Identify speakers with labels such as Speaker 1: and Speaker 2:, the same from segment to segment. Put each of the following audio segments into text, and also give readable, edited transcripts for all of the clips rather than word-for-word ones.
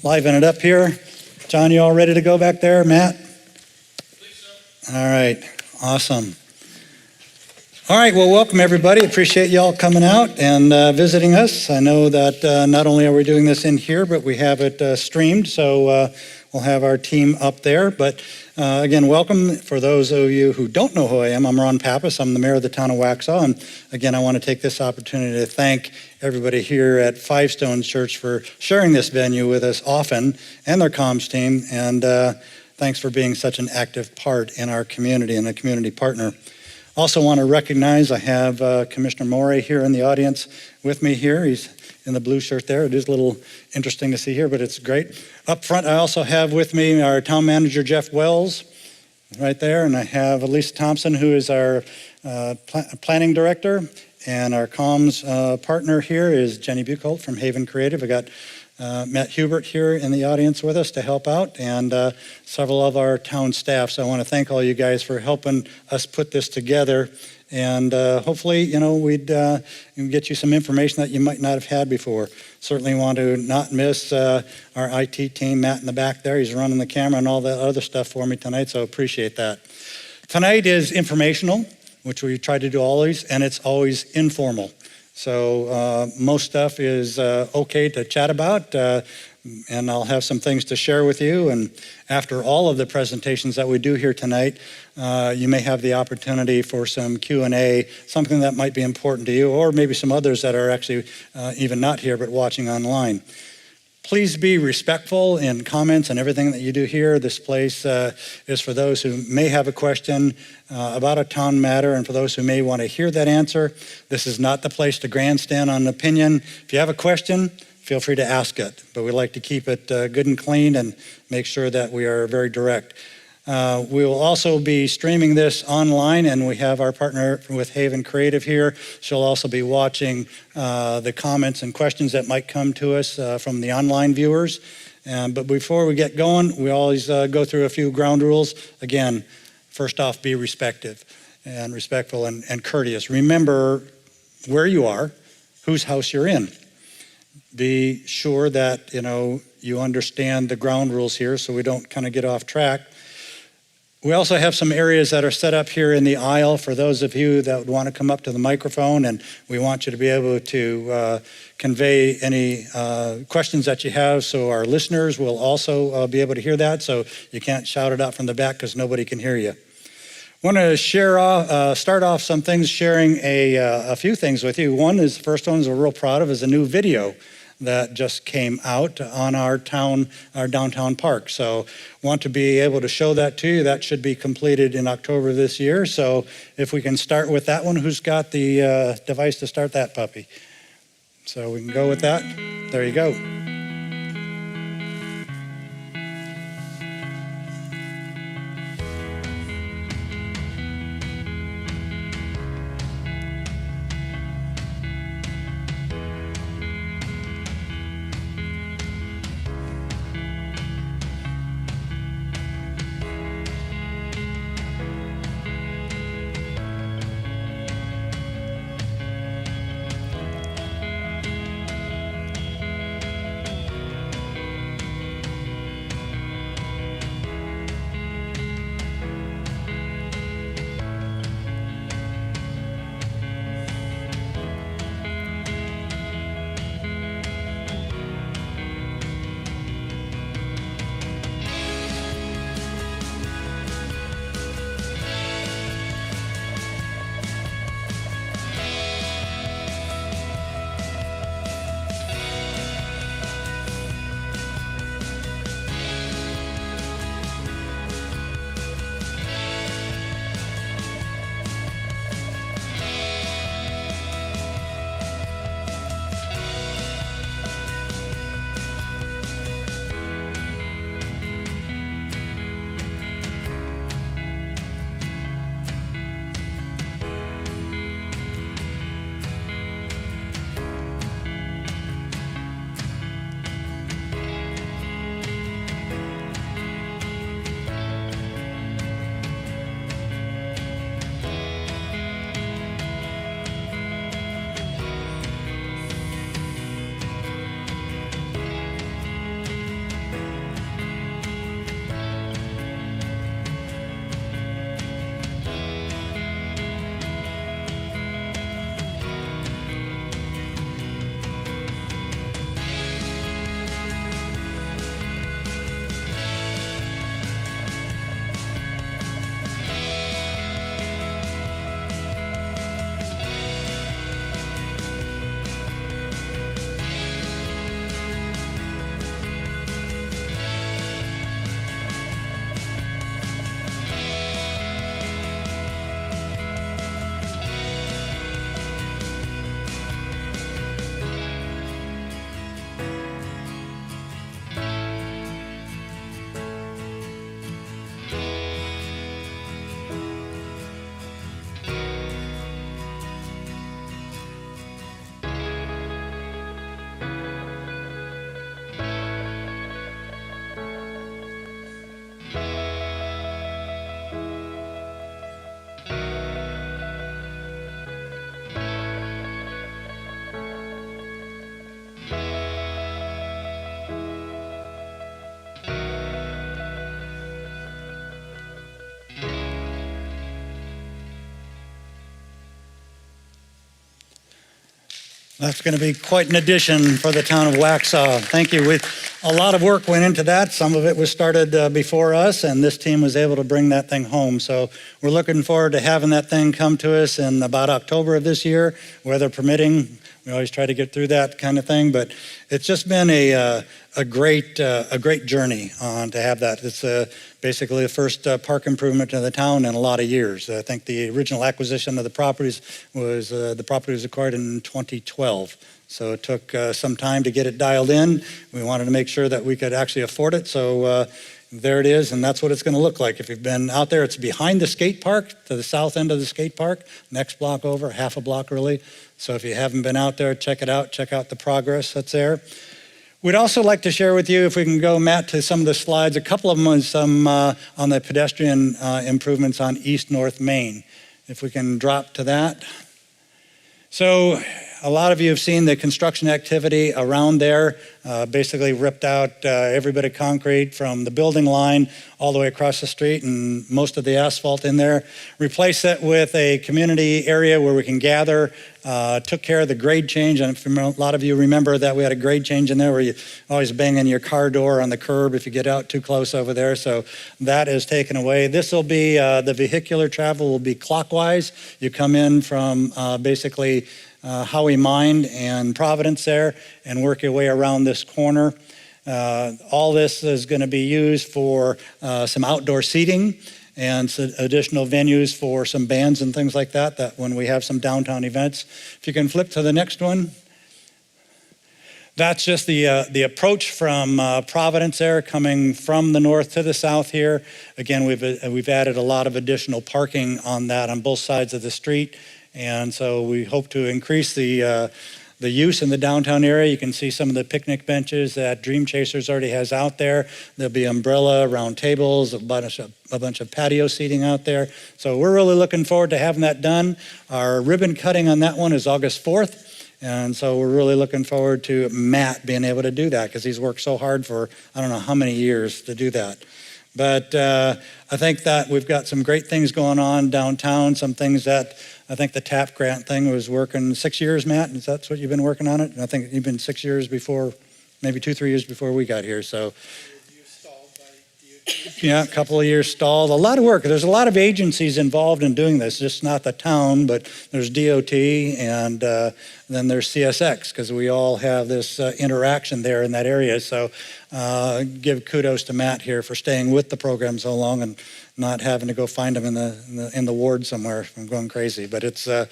Speaker 1: Liven it up here. John, you all ready to go back there? Matt? All right, awesome. All right, well, welcome everybody. Appreciate you all coming out and visiting us. I know that not only are we doing this in here, but we have it streamed, so we'll have our team up there. But again, welcome. For those of you who don't know who I am, I'm Ron Pappas. I'm the mayor of the town of Waxhaw. And again, I want to take this opportunity to thank everybody here at Five Stones Church for sharing this venue with us often, and their comms team. And thanks for being such an active part in our community and a community partner. Also want to recognize I have Commissioner Morey here in the audience with me here. He's in the blue shirt there. It is a little interesting to see here, but it's great. Up front, I also have with me our town manager, Jeff Wells, right there. And I have Elisa Thompson, who is our planning director. And our comms partner here is Jenny Buchholz from Haven Creative. I got Matt Hubert here in the audience with us to help out, and several of our town staff. So I want to thank all you guys for helping us put this together. And hopefully, you know, we'd get you some information that you might not have had before. Certainly want to not miss our IT team, Matt in the back there. He's running the camera and all that other stuff for me tonight, so appreciate that. Tonight is informational, which we try to do always, and it's always informal. So most stuff is okay to chat about, and I'll have some things to share with you. And after all of the presentations that we do here tonight, you may have the opportunity for some Q&A, something that might be important to you, or maybe some others that are actually even not here but watching online. Please be respectful in comments and everything that you do here. This place is for those who may have a question about a town matter, and for those who may want to hear that answer. This is not the place to grandstand on an opinion. If you have a question, feel free to ask it, but we like to keep it good and clean and make sure that we are very direct. We will also be streaming this online, and we have our partner with Haven Creative here. She'll also be watching the comments and questions that might come to us from the online viewers. But before we get going, we always go through a few ground rules. Again, first off, be respectful and courteous. Remember where you are, whose house you're in. Be sure that you understand the ground rules here so we don't kind of get off track. We also have some areas that are set up here in the aisle for those of you that would want to come up to the microphone, and we want you to be able to convey any questions that you have, so our listeners will also be able to hear that, so you can't shout it out from the back because nobody can hear you. I want to start off some things, sharing a few things with you. The first one we're real proud of is a new video that just came out on our downtown park. So want to be able to show that to you. That should be completed in October this year. So if we can start with that one, who's got the device to start that puppy? So we can go with that. There you go. That's going to be quite an addition for the town of Waxhaw. Thank you. A lot of work went into that. Some of it was started before us, and this team was able to bring that thing home. So we're looking forward to having that thing come to us in about October of this year, weather permitting. We always try to get through that kind of thing, but it's just been a great journey to have that. It's basically the first park improvement in the town in a lot of years. I think the original acquisition of the properties was acquired in 2012. So it took some time to get it dialed in. We wanted to make sure that we could actually afford it. So there it is, and that's what it's going to look like. If you've been out there, it's behind the skate park, to the south end of the skate park, next block over, half a block really. So if you haven't been out there, check it out. Check out the progress that's there. We'd also like to share with you, if we can go, Matt, to some of the slides. A couple of them was some on the pedestrian improvements on East North Main. If we can drop to that. So a lot of you have seen the construction activity around there. Basically ripped out every bit of concrete from the building line all the way across the street and most of the asphalt in there. Replaced it with a community area where we can gather. Took care of the grade change, and a lot of you remember that we had a grade change in there where you always banging your car door on the curb if you get out too close over there. So that is taken away. This will be, the vehicular travel will be clockwise. You come in from basically Howie Mine and Providence there and work your way around this corner. All this is going to be used for some outdoor seating and some additional venues for some bands and things like that, that when we have some downtown events. If you can flip to the next one. That's just the approach from Providence there, coming from the north to the south here. Again, we've added a lot of additional parking on that on both sides of the street. And so we hope to increase the use in the downtown area. You can see some of the picnic benches that Dream Chasers already has out there. There'll be umbrella, round tables, a bunch of patio seating out there. So we're really looking forward to having that done. Our ribbon cutting on that one is August 4th. And so we're really looking forward to Matt being able to do that because he's worked so hard for I don't know how many years to do that. But I think that we've got some great things going on downtown, some things that I think the TAP grant thing was working 6 years, Matt, and that's what you've been working on it? And I think you've been 6 years before, maybe 2-3 years before we got here, so. Yeah, a couple of years stalled. A lot of work. There's a lot of agencies involved in doing this, just not the town, but there's DOT and then there's CSX, because we all have this interaction there in that area. So give kudos to Matt here for staying with the program so long and not having to go find them in the ward somewhere. I'm going crazy, but it's I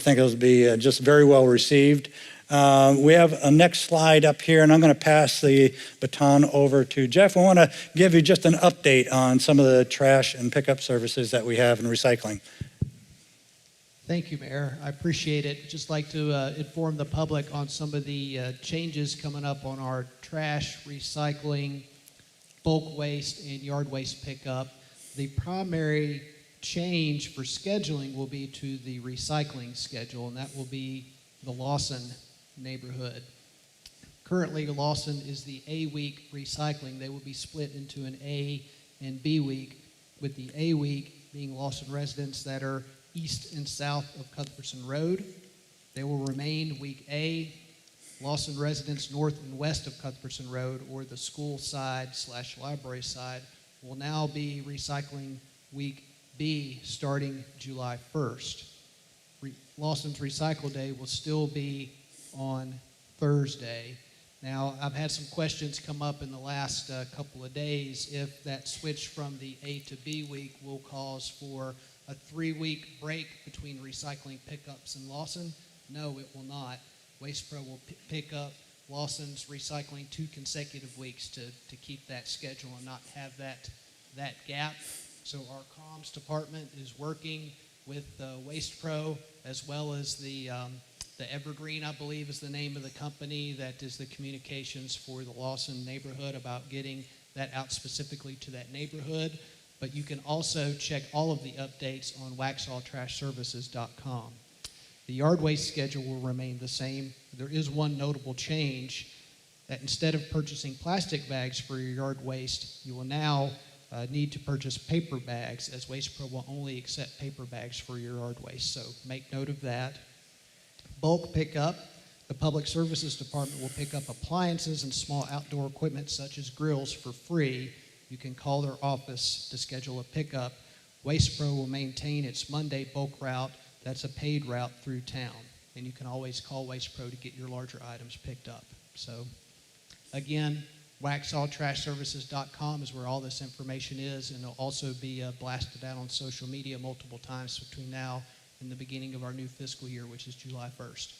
Speaker 1: think it'll be just very well received. We have a next slide up here, and I'm going to pass the baton over to Jeff. I want to give you just an update on some of the trash and pickup services that we have in recycling.
Speaker 2: Thank you, Mayor. I appreciate it. Just like to inform the public on some of the changes coming up on our trash, recycling, bulk waste, and yard waste pickup. The primary change for scheduling will be to the recycling schedule, and that will be the Lawson neighborhood. Currently, Lawson is the A week recycling. They will be split into an A and B week, with the A week being Lawson residents that are east and south of Cuthbertson Road. They will remain week A. Lawson residents north and west of Cuthbertson Road, or the school side / library side, will now be recycling week B starting July 1st. Lawson's Recycle Day will still be on Thursday. Now, I've had some questions come up in the last couple of days if that switch from the A to B week will cause for a 3-week break between recycling pickups in Lawson. No, it will not. Waste Pro will pick up Lawson's recycling 2 consecutive weeks to keep that schedule and not have that gap. So our comms department is working with Waste Pro, as well as the Evergreen, I believe is the name of the company that is the communications for the Lawson neighborhood, about getting that out specifically to that neighborhood. But you can also check all of the updates on waxhawtrashservices.com. The yard waste schedule will remain the same. There is one notable change, that instead of purchasing plastic bags for your yard waste, you will now need to purchase paper bags, as Waste Pro will only accept paper bags for your yard waste. So make note of that. Bulk pickup The Public Services Department will pick up appliances and small outdoor equipment such as grills for free. You can call their office to schedule a pickup. Waste Pro will maintain its Monday bulk route. That's a paid route through town. And you can always call Waste Pro to get your larger items picked up. So again, waxhawtrashservices.com is where all this information is, and it'll also be blasted out on social media multiple times between now and the beginning of our new fiscal year, which is July 1st.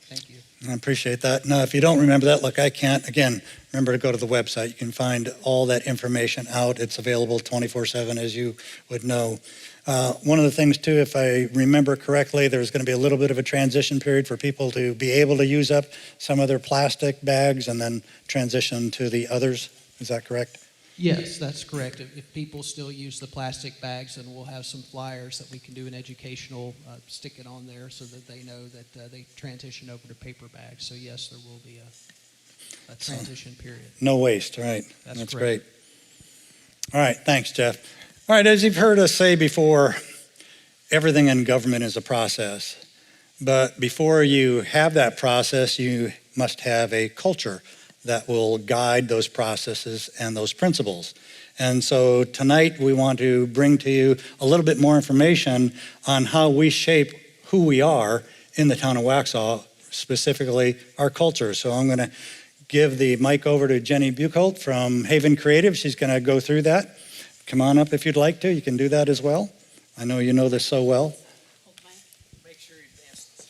Speaker 2: Thank you.
Speaker 1: I appreciate that. Now, if you don't remember that, look, I can't. Again, remember to go to the website. You can find all that information out. It's available 24/7, as you would know. One of the things, too, if I remember correctly, there's going to be a little bit of a transition period for people to be able to use up some of their plastic bags and then transition to the others. Is that correct?
Speaker 2: Yes, that's correct. If people still use the plastic bags, then we'll have some flyers that we can do an educational, stick it on there so that they know that they transition over to paper bags. So yes, there will be a transition period.
Speaker 1: No waste, right?
Speaker 2: That's
Speaker 1: great. All right, thanks, Jeff. All right, as you've heard us say before, everything in government is a process. But before you have that process, you must have a culture that will guide those processes and those principles. And so tonight we want to bring to you a little bit more information on how we shape who we are in the town of Waxhaw, specifically our culture. So I'm going to give the mic over to Jenny Buchholz from Haven Creative. She's going to go through that. Come on up if you'd like to. You can do that as well. I know you know this so well.
Speaker 3: Make sure you advance this.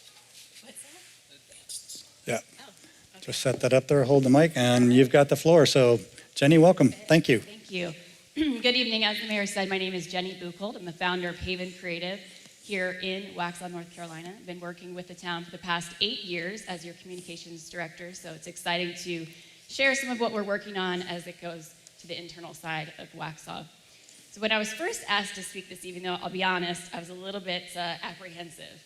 Speaker 4: What's that?
Speaker 3: Advance this.
Speaker 1: Yeah.
Speaker 4: Oh, okay.
Speaker 1: Just set that up there, hold the mic, and you've got the floor. So Jenny, welcome. Thank you.
Speaker 4: Thank you. Good evening. As the mayor said, my name is Jenny Buchholz. I'm the founder of Haven Creative here in Waxhaw, North Carolina. I've been working with the town for the past 8 years as your communications director, so it's exciting to share some of what we're working on as it goes to the internal side of Waxhaw. So when I was first asked to speak this evening, though, I'll be honest, I was a little bit apprehensive.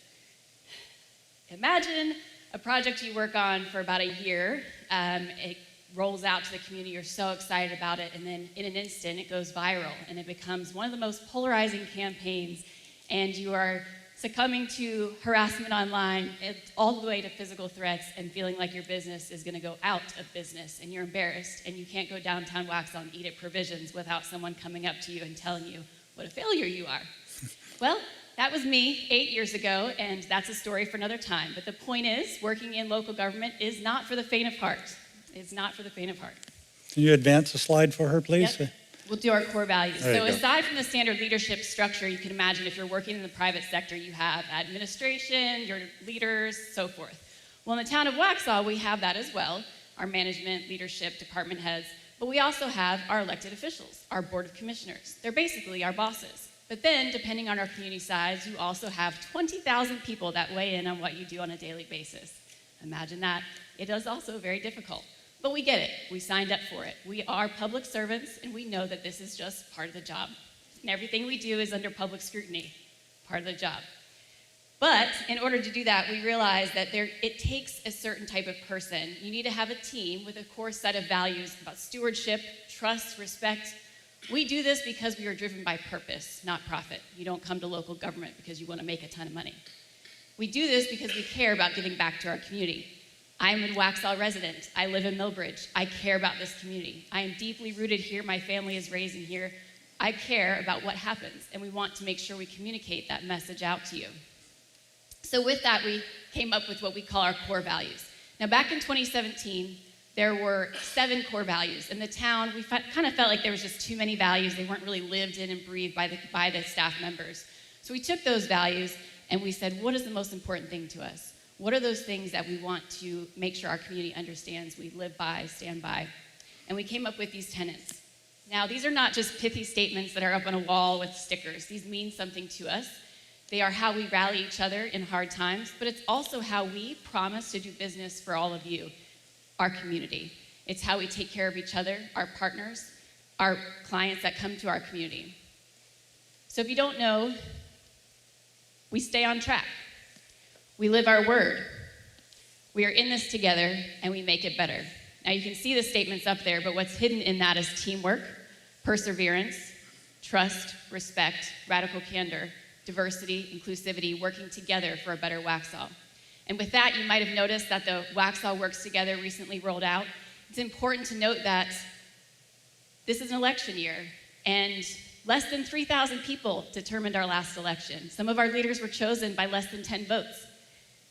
Speaker 4: Imagine a project you work on for about a year. It rolls out to the community, you're so excited about it, and then in an instant it goes viral and it becomes one of the most polarizing campaigns, and you are succumbing to harassment online, all the way to physical threats, and feeling like your business is going to go out of business, and you're embarrassed, and you can't go downtown Waxhaw and eat at Provisions without someone coming up to you and telling you what a failure you are. Well, that was me 8 years ago, and that's a story for another time. But the point is, working in local government is not for the faint of heart. It's not for the faint of heart.
Speaker 1: Can you advance the slide for her, please?
Speaker 4: Yep. We'll do our core values.
Speaker 1: There you
Speaker 4: So
Speaker 1: go.
Speaker 4: aside from the standard leadership structure, you can imagine if you're working in the private sector, you have administration, your leaders, so forth. Well, in the town of Waxhaw, we have that as well, our management, leadership, department heads, but we also have our elected officials, our board of commissioners. They're basically our bosses. But then, depending on our community size, you also have 20,000 people that weigh in on what you do on a daily basis. Imagine that. It is also very difficult. But we get it. We signed up for it. We are public servants, and we know that this is just part of the job. And everything we do is under public scrutiny, part of the job. But in order to do that, we realize that it takes a certain type of person. You need to have a team with a core set of values about stewardship, trust, respect. We do this because we are driven by purpose, not profit. You don't come to local government because you want to make a ton of money. We do this because we care about giving back to our community. I'm a Waxhaw resident. I live in Millbridge. I care about this community. I am deeply rooted here. My family is raised in here. I care about what happens, and we want to make sure we communicate that message out to you. So with that, we came up with what we call our core values. Now, back in 2017, there were 7 core values. In the town, we kind of felt like there was just too many values. They weren't really lived in and breathed by the staff members. So we took those values and we said, what is the most important thing to us? What are those things that we want to make sure our community understands, we live by, stand by? And we came up with these tenets. Now, these are not just pithy statements that are up on a wall with stickers. These mean something to us. They are how we rally each other in hard times, but it's also how we promise to do business for all of you, our community. It's how we take care of each other, our partners, our clients that come to our community. So if you don't know, we stay on track. We live our word. We are in this together, and we make it better. Now, you can see the statements up there, but what's hidden in that is teamwork, perseverance, trust, respect, radical candor, diversity, inclusivity, working together for a better Waxhaw. And with that, you might have noticed that the Waxhaw Works Together recently rolled out. It's important to note that this is an election year, and less than 3,000 people determined our last election. Some of our leaders were chosen by less than 10 votes.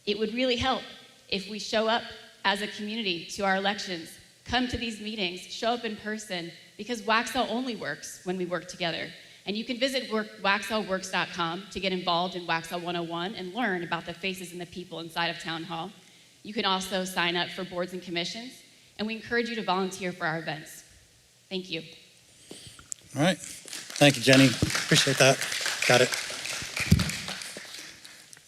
Speaker 4: It would really help if we show up as a community to our elections, come to these meetings, show up in person, because Waxhaw only works when we work together. And you can visit waxhawworks.com to get involved in Waxhaw 101 and learn about the faces and the people inside of Town Hall. You can also sign up for boards and commissions, and we encourage you to volunteer for our events. Thank you.
Speaker 1: All right. Thank you, Jenny. Appreciate that. Got it.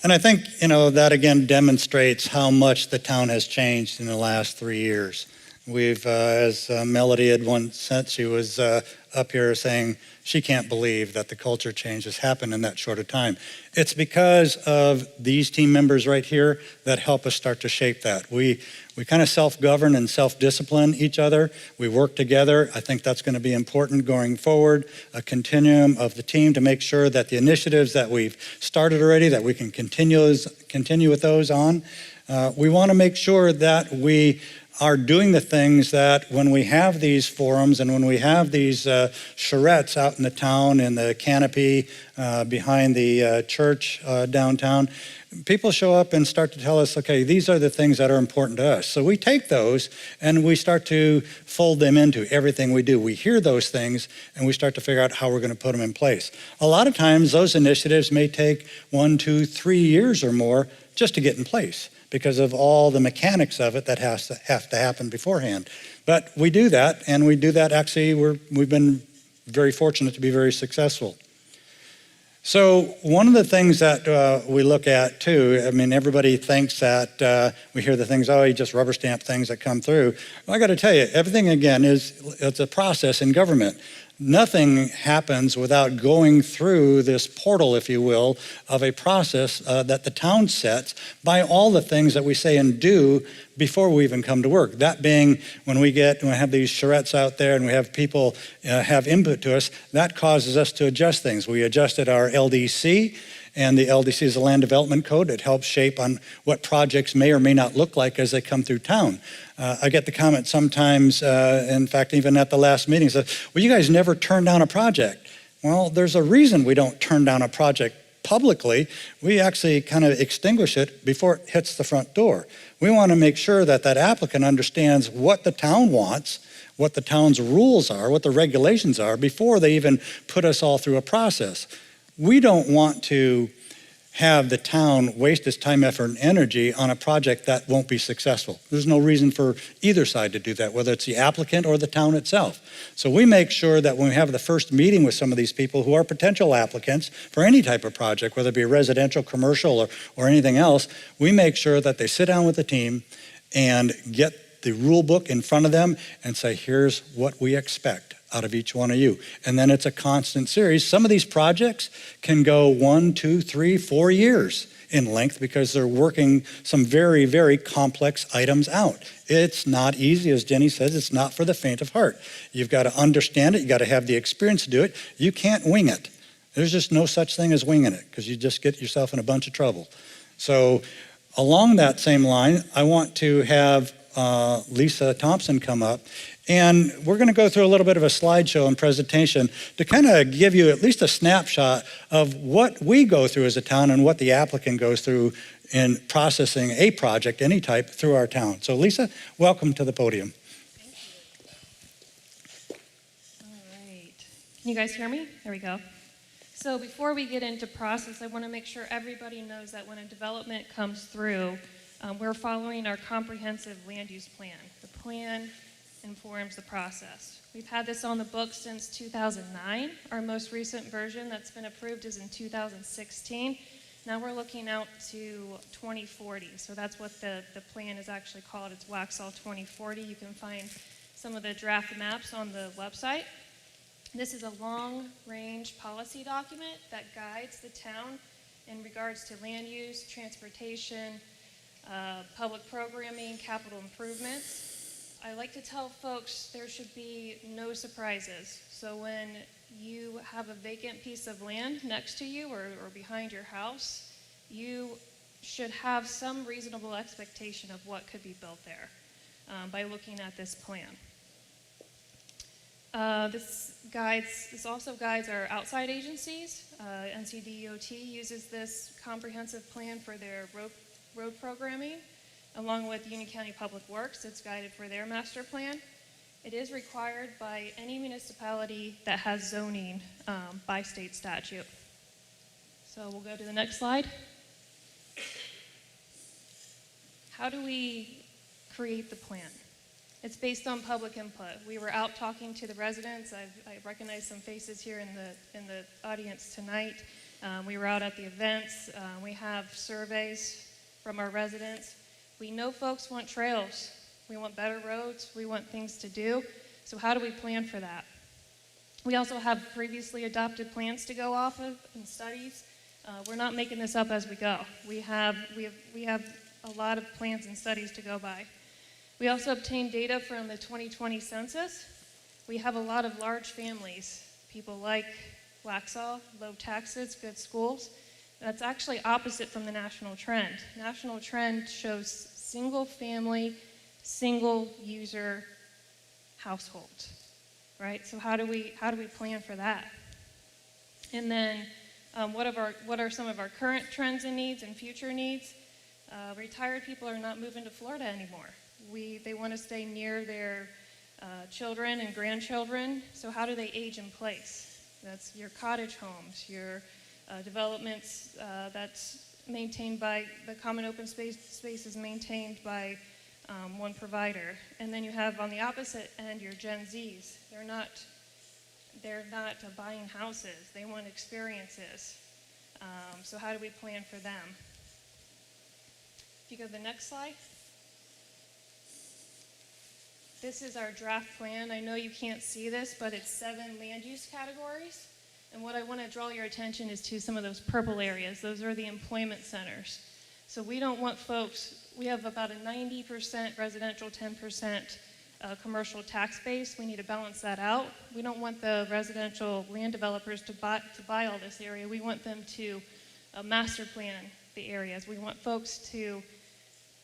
Speaker 1: And I think, that again demonstrates how much the town has changed in the last 3 years. We've, as Melody had once said, she was up here saying she can't believe that the culture change has happened in that short a time. It's because of these team members right here that help us start to shape that. We kind of self-govern and self-discipline each other. We work together. I think that's going to be important going forward, a continuum of the team to make sure that the initiatives that we've started already, that we can continue with those on. We want to make sure that we are doing the things that when we have these forums and when we have these charrettes out in the town in the canopy behind the church downtown, people show up and start to tell us, okay, these are the things that are important to us. So we take those and we start to fold them into everything we do. We hear those things and we start to figure out how we're going to put them in place. A lot of times those initiatives may take 1, 2, 3 years or more just to get in place, because of all the mechanics of it that have to happen beforehand. But we do that, and we do that actually, we've been very fortunate to be very successful. So one of the things that we look at too, everybody thinks that we hear the things, you just rubber stamp things that come through. Well, I got to tell you, everything again it's a process in government. Nothing happens without going through this portal, if you will, of a process that the town sets by all the things that we say and do before we even come to work. That being when we have these charrettes out there and we have people have input to us, that causes us to adjust things. We adjusted our LDC, and the LDC is a land development code. It helps shape on what projects may or may not look like as they come through town. I get the comment sometimes, in fact, even at the last meeting, said, well, you guys never turn down a project. Well, there's a reason we don't turn down a project publicly. We actually kind of extinguish it before it hits the front door. We want to make sure that that applicant understands what the town wants, what the town's rules are, what the regulations are, before they even put us all through a process. We don't want to have the town waste its time, effort, and energy on a project that won't be successful. There's no reason for either side to do that, whether it's the applicant or the town itself. So we make sure that when we have the first meeting with some of these people who are potential applicants for any type of project, whether it be residential, commercial, or anything else, we make sure that they sit down with the team and get the rule book in front of them and say, here's what we expect out of each one of you. And then it's a constant series. Some of these projects can go 1, 2, 3, 4 years in length because they're working some very, very complex items out. It's not easy, as Jenny says, it's not for the faint of heart. You've got to understand it, you got to have the experience to do it. You can't wing it. There's just no such thing as winging it because you just get yourself in a bunch of trouble. So along that same line, I want to have Lisa Thompson come up. And we're going to go through a little bit of a slideshow and presentation to kind of give you at least a snapshot of what we go through as a town and what the applicant goes through in processing a project, any type, through our town. So Lisa, welcome to the podium.
Speaker 5: Thank you. All right. Can you guys hear me? There we go. So before we get into process, I want to make sure everybody knows that when a development comes through, we're following our comprehensive land use plan. The plan informs the process. We've had this on the books since 2009. Our most recent version that's been approved is in 2016. Now we're looking out to 2040. So that's what the plan is actually called. It's Waxhaw 2040. You can find some of the draft maps on the website. This is a long-range policy document that guides the town in regards to land use, transportation, public programming, capital improvements. I like to tell folks there should be no surprises. So when you have a vacant piece of land next to you or behind your house, you should have some reasonable expectation of what could be built there by looking at this plan. This also guides our outside agencies. NCDOT uses this comprehensive plan for their road programming, along with Union County Public Works. It's guided for their master plan. It is required by any municipality that has zoning by state statute. So we'll go to the next slide. How do we create the plan? It's based on public input. We were out talking to the residents. I recognize some faces here in the audience tonight. We were out at the events. We have surveys from our residents. We know folks want trails. We want better roads. We want things to do. So how do we plan for that? We also have previously adopted plans to go off of and studies. We're not making this up as we go. We have a lot of plans and studies to go by. We also obtained data from the 2020 census. We have a lot of large families, people like Waxhaw, low taxes, good schools. That's actually opposite from the national trend. National trend shows single family, single user households, right? So how do we plan for that? And then what are some of our current trends and needs and future needs? Retired people are not moving to Florida anymore. They want to stay near their children and grandchildren. So how do they age in place? That's your cottage homes, your developments that's maintained by the common open space is maintained by one provider. And then you have on the opposite end your Gen Zs. They're not buying houses. They want experiences. So how do we plan for them? If you go to the next slide. This is our draft plan. I know you can't see this, but it's 7 land use categories. And what I want to draw your attention is to some of those purple areas. Those are the employment centers. So we don't want folks, we have about a 90% residential, 10% commercial tax base. We need to balance that out. We don't want the residential land developers to buy all this area. We want them to master plan the areas. We want folks to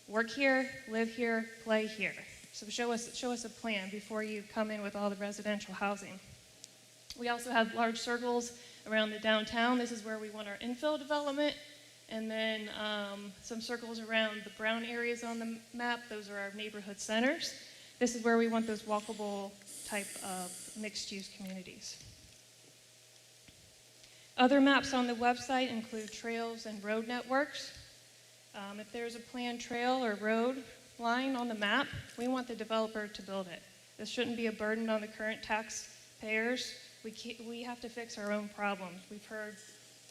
Speaker 5: work here, live here, play here. So show us a plan before you come in with all the residential housing. We also have large circles around the downtown. This is where we want our infill development. And then some circles around the brown areas on the map. Those are our neighborhood centers. This is where we want those walkable type of mixed use communities. Other maps on the website include trails and road networks. If there's a planned trail or road line on the map, we want the developer to build it. This shouldn't be a burden on the current taxpayers. We have to fix our own problems. We've heard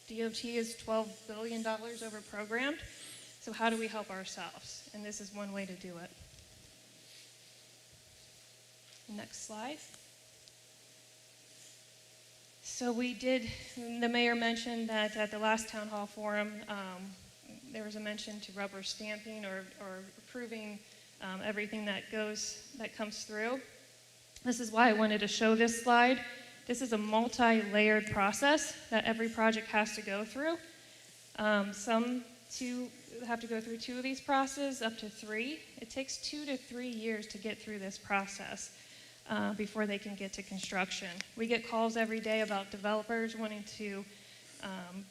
Speaker 5: DOT is $12 billion over programmed. So how do we help ourselves? And this is one way to do it. Next slide. So the mayor mentioned that at the last town hall forum, there was a mention to rubber stamping or approving everything that comes through. This is why I wanted to show this slide. This is a multi-layered process that every project has to go through. Some have to go through 2 of these processes, up to 3. It takes 2 to 3 years to get through this process before they can get to construction. We get calls every day about developers wanting to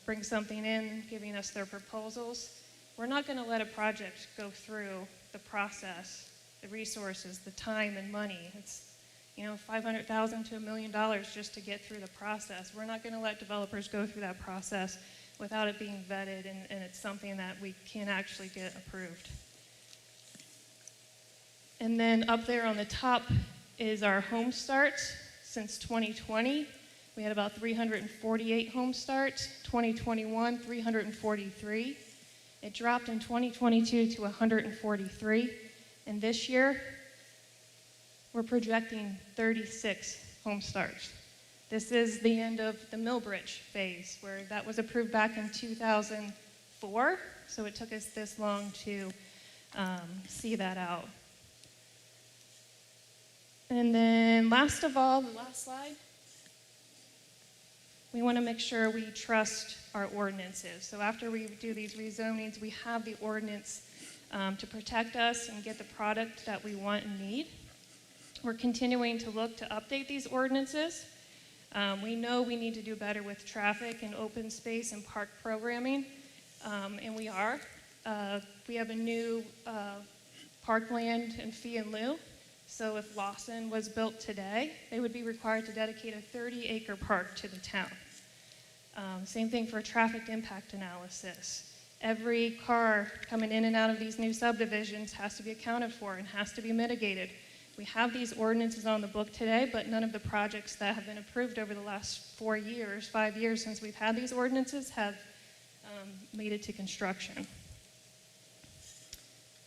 Speaker 5: bring something in, giving us their proposals. We're not going to let a project go through the process, the resources, the time and money. It's $500,000 to $1 million just to get through the process. We're not going to let developers go through that process without it being vetted, and it's something that we can actually get approved. And then up there on the top is our home starts since 2020. We had about 348 home starts. 2021, 343. It dropped in 2022 to 143. And this year, we're projecting 36 home starts. This is the end of the Millbridge phase, where that was approved back in 2004. So it took us this long to see that out. And then last of all, the last slide. we want to make sure we trust our ordinances. So after we do these rezonings, we have the ordinance to protect us and get the product that we want and need. We're continuing to look to update these ordinances. We know we need to do better with traffic and open space and park programming, and we are. We have a new parkland and fee in lieu. So if Lawson was built today, they would be required to dedicate a 30-acre park to the town. Same thing for traffic impact analysis. Every car coming in and out of these new subdivisions has to be accounted for and has to be mitigated. We have these ordinances on the book today, but none of the projects that have been approved over the last 5 years since we've had these ordinances have made it to construction.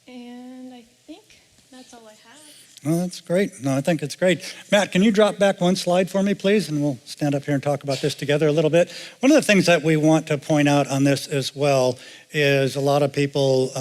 Speaker 5: And I think that's all I have.
Speaker 1: Well, that's great. No, I think it's great. Matt, can you drop back one slide for me, please? And we'll stand up here and talk about this together a little bit. One of the things that we want to point out on this as well is a lot of people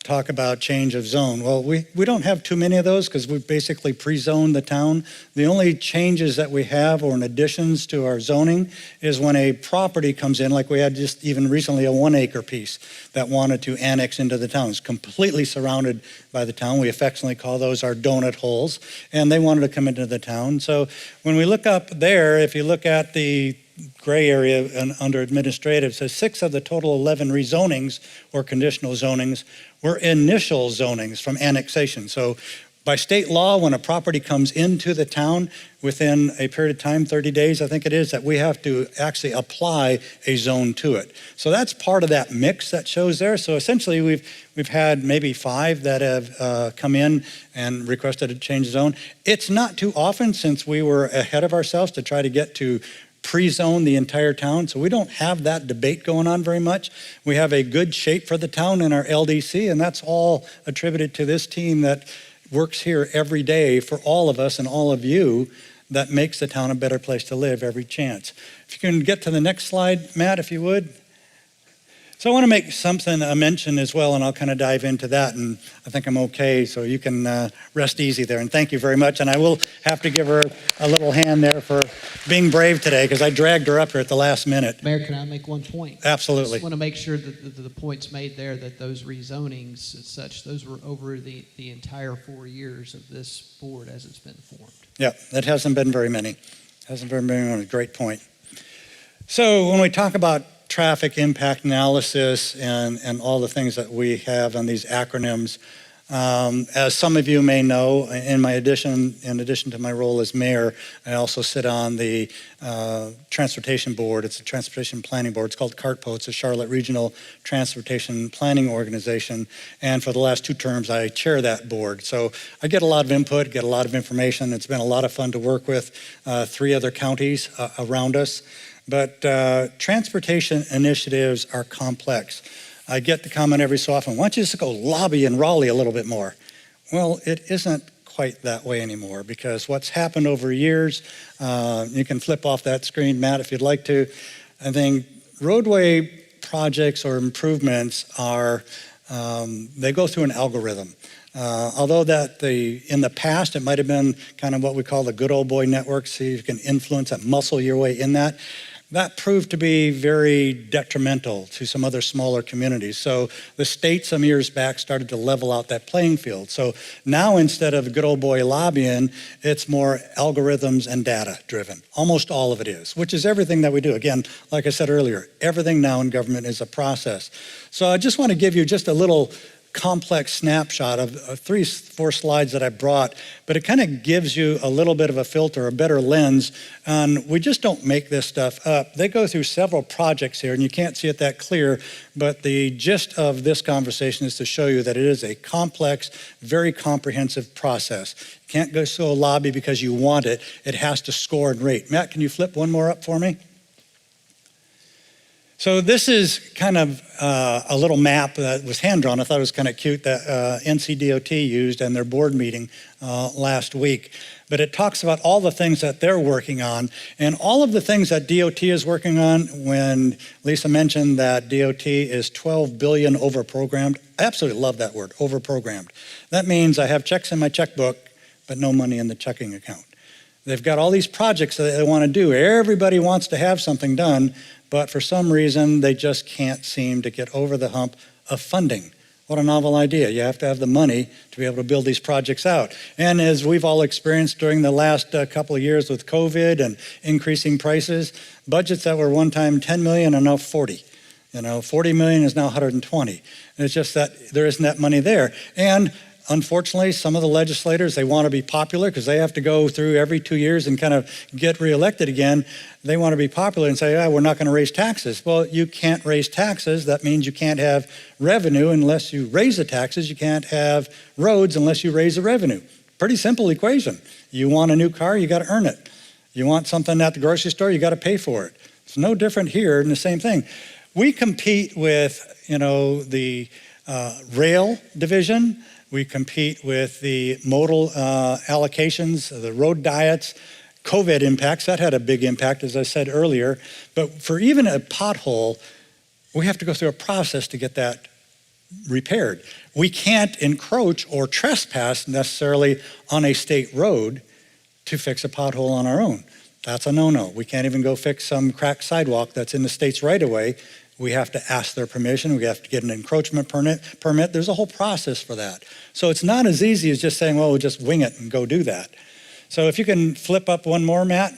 Speaker 1: talk about change of zone. Well, we don't have too many of those because we've basically pre-zoned the town. The only changes that we have or in additions to our zoning is when a property comes in, like we had just even recently a 1-acre piece that wanted to annex into the town. It's completely surrounded by the town. We affectionately call those our donut holes, and they wanted to come into the town. So when we look up there, if you look at the gray area under administrative, it says 6 of the total 11 rezonings or conditional zonings were initial zonings from annexation. So by state law, when a property comes into the town within a period of time, 30 days, I think it is, that we have to actually apply a zone to it. So that's part of that mix that shows there. So essentially we've had maybe 5 that have come in and requested a change of zone. It's not too often since we were ahead of ourselves to try to get to pre-zone the entire town, so we don't have that debate going on very much. We have a good shape for the town in our LDC, and that's all attributed to this team that works here every day for all of us and all of you that makes the town a better place to live every chance. If you can get to the next slide, Matt, if you would. So I want to make something a mention as well, and I'll kind of dive into that, and I think I'm okay, so you can rest easy there, and thank you very much. And I will have to give her a little hand there for being brave today, because I dragged her up here at the last minute.
Speaker 2: Mayor, can I make one point?
Speaker 1: Absolutely.
Speaker 2: I just want to make sure that the point's made there that those rezonings as such, those were over the entire 4 years of this board as it's been formed.
Speaker 1: Yeah, that hasn't been very many. Hasn't been very many. Great point. So when we talk about traffic impact analysis and all the things that we have on these acronyms, as some of you may know, in addition to my role as mayor, I also sit on the transportation board. It's a transportation planning board. It's called CARTPO. It's a Charlotte Regional Transportation Planning Organization. And for the last 2 terms, I chair that board. So I get a lot of input, get a lot of information. It's been a lot of fun to work with 3 other counties around us. But transportation initiatives are complex. I get the comment every so often, why don't you just go lobby in Raleigh a little bit more? Well, it isn't quite that way anymore, because what's happened over years, you can flip off that screen, Matt, if you'd like to. I think roadway projects or improvements are, they go through an algorithm. Although in the past, it might have been kind of what we call the good old boy network, so you can influence and muscle your way in that. That proved to be very detrimental to some other smaller communities. So the state some years back started to level out that playing field. So now instead of good old boy lobbying, it's more algorithms and data driven. Almost all of it is, which is everything that we do. Again, like I said earlier, everything now in government is a process. So I just want to give you just a little complex snapshot of 3-4 slides that I brought, but it kind of gives you a little bit of a filter, a better lens, and we just don't make this stuff up. They go through several projects here, and you can't see it that clear, but the gist of this conversation is to show you that it is a complex, very comprehensive process. You can't go to a lobby because you want it. It has to score and rate. Matt, can you flip one more up for me? So this is kind of a little map that was hand-drawn. I thought it was kind of cute that NCDOT used in their board meeting last week. But it talks about all the things that they're working on, and all of the things that DOT is working on. When Lisa mentioned that DOT is 12 billion overprogrammed, I absolutely love that word, overprogrammed. That means I have checks in my checkbook, but no money in the checking account. They've got all these projects that they want to do. Everybody wants to have something done, but for some reason, they just can't seem to get over the hump of funding. What a novel idea. You have to have the money to be able to build these projects out. And as we've all experienced during the last couple of years with COVID and increasing prices, budgets that were one time 10 million are now 40. 40 million is now 120. And it's just that there isn't that money there. And unfortunately, some of the legislators, they want to be popular because they have to go through every 2 years and kind of get reelected again. They want to be popular and say, we're not going to raise taxes. Well, you can't raise taxes. That means you can't have revenue unless you raise the taxes. You can't have roads unless you raise the revenue. Pretty simple equation. You want a new car, you got to earn it. You want something at the grocery store, you got to pay for it. It's no different here in the same thing. We compete with, the rail division. We compete with the modal allocations, the road diets, COVID impacts. That had a big impact, as I said earlier. But for even a pothole, we have to go through a process to get that repaired. We can't encroach or trespass necessarily on a state road to fix a pothole on our own. That's a no-no. We can't even go fix some cracked sidewalk that's in the state's right-of-way. We have to ask their permission. We have to get an encroachment permit. There's a whole process for that. So it's not as easy as just saying, well, we'll just wing it and go do that. So if you can flip up one more, Matt.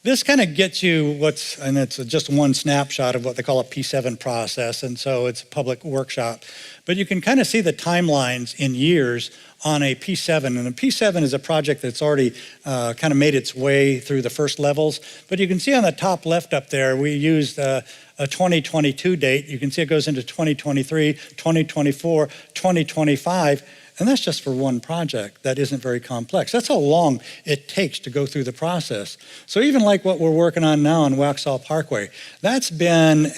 Speaker 1: This kind of gets you and it's just one snapshot of what they call a P7 process, and so it's a public workshop. But you can kind of see the timelines in years on a P7, and a P7 is a project that's already kind of made its way through the first levels. But you can see on the top left up there, we used a 2022 date. You can see it goes into 2023, 2024, 2025, and that's just for one project that isn't very complex. That's how long it takes to go through the process. So even like what we're working on now on Waxhaw Parkway, that's been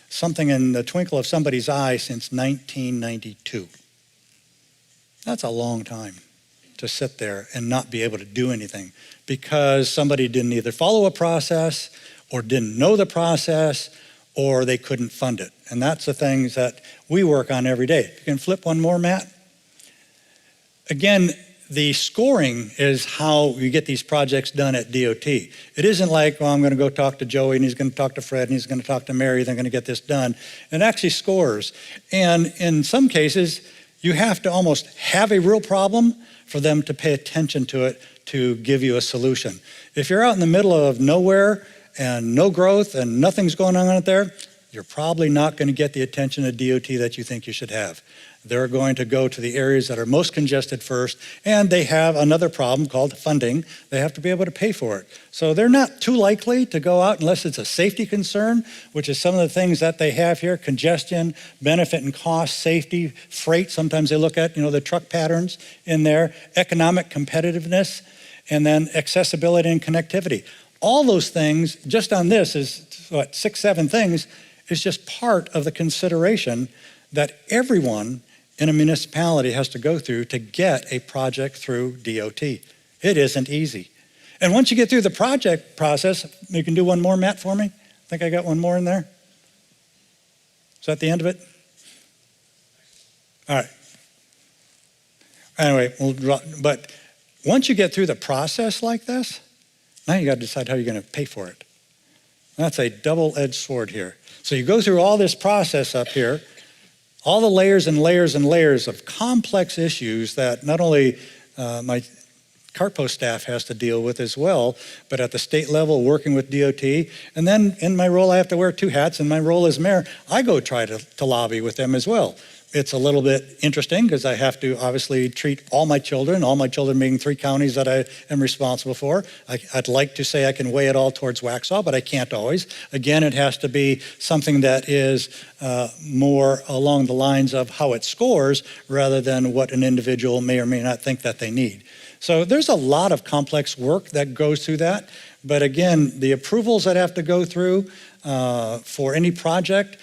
Speaker 1: something in the twinkle of somebody's eye since 1992. That's a long time to sit there and not be able to do anything because somebody didn't either follow a process or didn't know the process or they couldn't fund it. And that's the things that we work on every day. You can flip one more, Matt. Again, the scoring is how you get these projects done at DOT. It isn't like, well, I'm going to go talk to Joey and he's going to talk to Fred and he's going to talk to Mary, they're going to get this done. It actually scores. And in some cases, you have to almost have a real problem for them to pay attention to it to give you a solution. If you're out in the middle of nowhere and no growth and nothing's going on out there, you're probably not going to get the attention of DOT that you think you should have. They're going to go to the areas that are most congested first, and they have another problem called funding. They have to be able to pay for it. So they're not too likely to go out unless it's a safety concern, which is some of the things that they have here: congestion, benefit and cost, safety, freight. Sometimes they look at, the truck patterns in there, economic competitiveness, and then accessibility and connectivity. All those things, just on this is, 6, 7 things, is just part of the consideration that everyone in a municipality has to go through to get a project through DOT. It isn't easy. And once you get through the project process, you can do one more, Matt, for me? I think I got one more in there. Is that the end of it? All right. Anyway, but once you get through the process like this, now you got to decide how you're going to pay for it. That's a double-edged sword here. So you go through all this process up here, all the layers and layers and layers of complex issues that not only my CartPost staff has to deal with as well, but at the state level, working with DOT. And then in my role, I have to wear 2 hats. In my role as mayor, I go try to lobby with them as well. It's a little bit interesting because I have to obviously treat all my children being 3 counties that I am responsible for. I'd like to say I can weigh it all towards Waxhaw, but I can't always. Again, it has to be something that is more along the lines of how it scores rather than what an individual may or may not think that they need. So there's a lot of complex work that goes through that. But again, the approvals that have to go through for any project,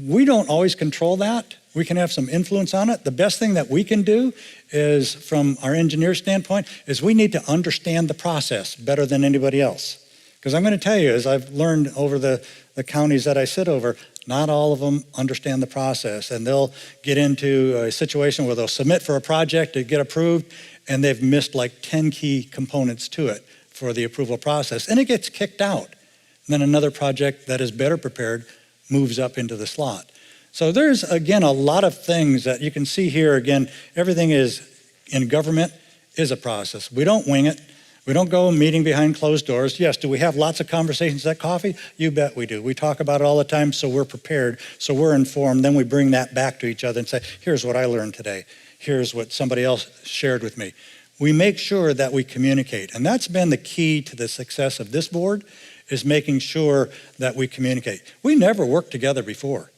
Speaker 1: we don't always control that. We can have some influence on it. The best thing that we can do is, from our engineer standpoint, is we need to understand the process better than anybody else. Because I'm going to tell you, as I've learned over the counties that I sit over, not all of them understand the process. And they'll get into a situation where they'll submit for a project to get approved, and they've missed like 10 key components to it for the approval process, and it gets kicked out. And then another project that is better prepared moves up into the slot. So there's, again, a lot of things that you can see here. Again, everything is in government is a process. We don't wing it. We don't go meeting behind closed doors. Yes, do we have lots of conversations at coffee? You bet we do. We talk about it all the time, so we're prepared, so we're informed. Then we bring that back to each other and say, here's what I learned today. Here's what somebody else shared with me. We make sure that we communicate, and that's been the key to the success of this board, is making sure that we communicate. We never worked together before.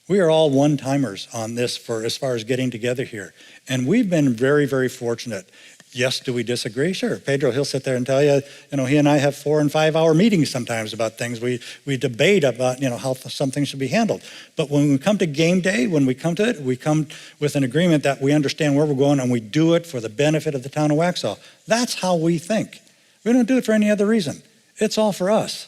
Speaker 1: We are all one-timers on this for as far as getting together here, and we've been very, very fortunate. Yes, do we disagree? Sure. Pedro, he'll sit there and tell you, he and I have 4 and 5 hour meetings sometimes about things. We debate about, how some things should be handled. But when we come to game day, when we come to it, we come with an agreement that we understand where we're going and we do it for the benefit of the town of Waxhaw. That's how we think. We don't do it for any other reason. It's all for us.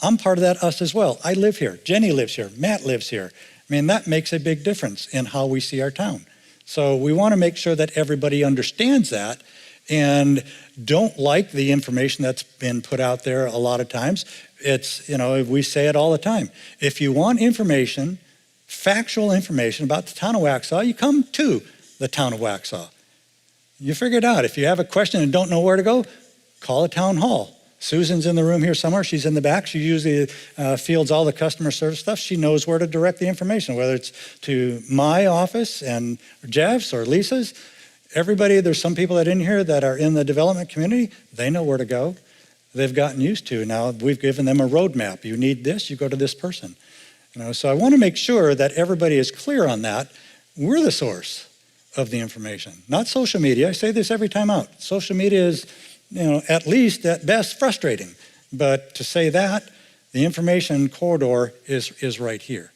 Speaker 1: I'm part of that us as well. I live here. Jenny lives here. Matt lives here. That makes a big difference in how we see our town. So we want to make sure that everybody understands that and don't like the information that's been put out there a lot of times. It's, we say it all the time. If you want information, factual information about the town of Waxhaw, you come to the town of Waxhaw. You figure it out. If you have a question and don't know where to go, call a town hall. Susan's in the room here somewhere. She's in the back. She usually fields all the customer service stuff. She knows where to direct the information, whether it's to my office and Jeff's or Lisa's. Everybody, there's some people that in here that are in the development community. They know where to go. They've gotten used to. Now we've given them a roadmap. You need this, you go to this person. So I want to make sure that everybody is clear on that. We're the source of the information, not social media. I say this every time out. Social media is, at least at best frustrating. But to say that, the information corridor is right here.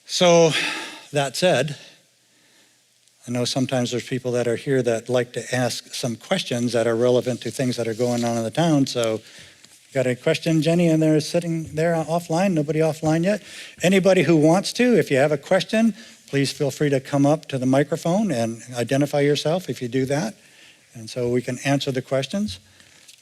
Speaker 1: So that said, I know sometimes there's people that are here that like to ask some questions that are relevant to things that are going on in the town. So got a question, Jenny, and they're sitting there offline. Nobody offline yet. Anybody who wants to, if you have a question, please feel free to come up to the microphone and identify yourself if you do that. And so we can answer the questions.